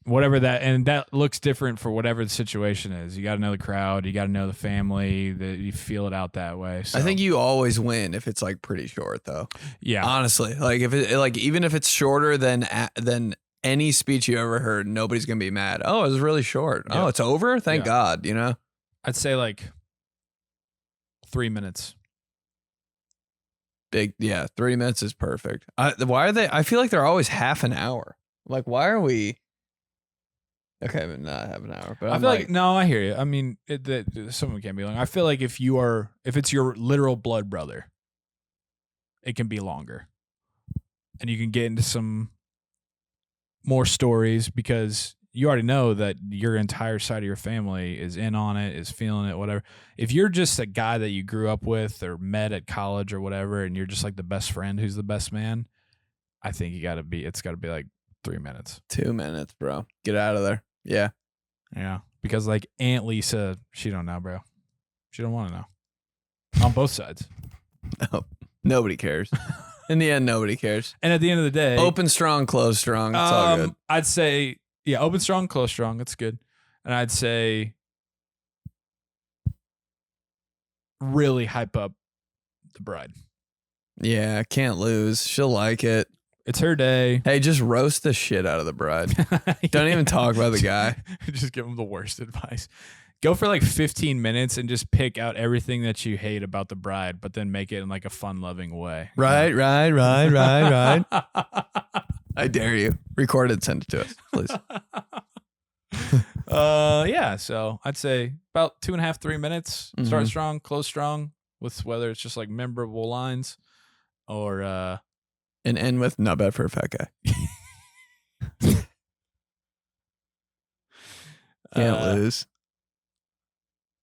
whatever that, and that looks different for whatever the situation is. You got to know the crowd, you got to know the family, that you feel it out that way. So, I think you always win if it's like pretty short, though. yeah, Honestly, like if it like even if it's shorter than any speech you ever heard, nobody's gonna be mad. Oh, it was really short. Yeah. Oh, it's over. Thank Yeah. God. I'd say like 3 minutes. Big, yeah. 3 minutes is perfect. Why are they? I feel like they're always half an hour. Like, why are we? Okay, but not half an hour. But I I'm feel like, no, I hear you. I mean, someone can't be long. I feel like if it's your literal blood brother, it can be longer, and you can get into some more stories because you already know that your entire side of your family is in on it, is feeling it, whatever. If you're just a guy that you grew up with or met at college or whatever, and you're just like the best friend who's the best man, I think it's got to be like 3 minutes. 2 minutes, bro. Get out of there. Yeah. Yeah. Because like Aunt Lisa, she don't know, bro. She don't want to know. On both sides. No, nobody cares. In the end, nobody cares. And at the end of the day, Open strong, close strong. It's all good. I'd say, yeah, open strong, close strong. That's good. And I'd say really hype up the bride. Yeah, can't lose. She'll like it. It's her day. Hey, just roast the shit out of the bride. Don't even talk about the guy. Just give him the worst advice. Go for like 15 minutes and just pick out everything that you hate about the bride, but then make it in like a fun loving way. Right. I dare you. Record it, send it to us. Please. Yeah. So I'd say about 2.5, 3 minutes. Start strong, close strong. With whether it's just like memorable lines, or and end with not bad for a fat guy. Can't lose.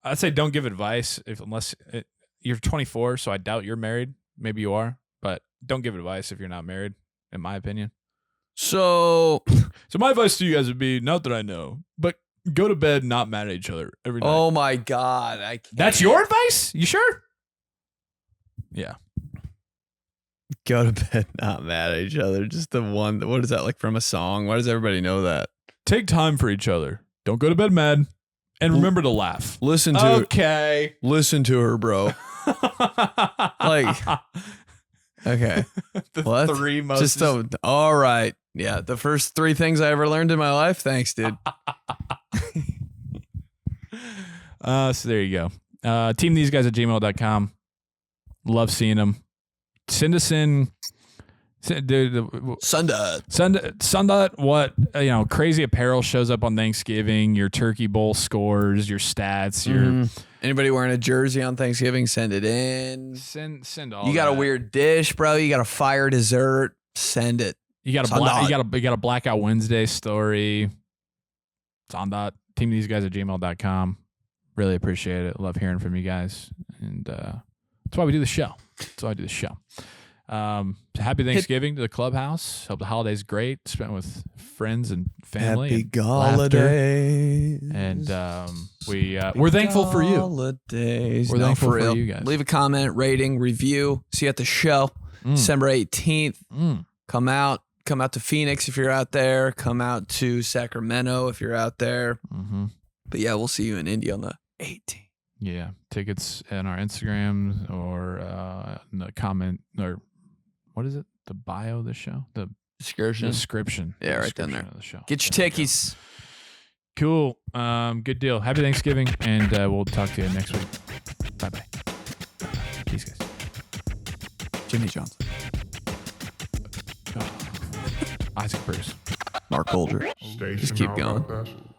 I'd say don't give advice you're 24, so I doubt you're married. Maybe you are, but don't give advice if you're not married, in my opinion. So my advice to you guys would be, not that I know, but go to bed not mad at each other every night. Oh my God. I can't. That's your advice? You sure? Yeah. Go to bed not mad at each other. Just the one. What is that, like from a song? Why does everybody know that? Take time for each other. Don't go to bed mad. And remember to laugh. Listen to her, bro. Like, okay. What? 3 most. Just all right. Yeah. The first 3 things I ever learned in my life. Thanks, dude. So there you go. 𝗕𝗠𝗠𝗏𝒚𝒠𝗠@gmail.com. Love seeing them. Send us in. Sunday, what, crazy apparel shows up on Thanksgiving, your turkey bowl scores, your stats, your anybody wearing a jersey on Thanksgiving, send it in. Send all. You got a weird dish, bro. You got a fire dessert, send it. You got a Blackout Wednesday story. It's on that. 𝗕𝗠𝗠𝗏𝒚𝒠𝗠@gmail.com. Really appreciate it. Love hearing from you guys. And that's why we do the show. Happy Thanksgiving to the clubhouse. Hope the holiday's great. Spent with friends and family. Happy and holidays. And we're thankful for you. Holidays. We're thankful for you guys. Leave a comment, rating, review. See you at the show, December 18th. Come out to Phoenix if you're out there. Come out to Sacramento if you're out there. But yeah, we'll see you in Indy on the 18th. Yeah, tickets in our Instagrams or in the comment, or what is it? The bio of the show? The description. Yeah, right down there. Of the show. Get your tickies. Cool. Good deal. Happy Thanksgiving, and we'll talk to you next week. Bye-bye. Peace, guys. Jimmy Johnson. Isaac Bruce. Mark Bolger. Just keep going.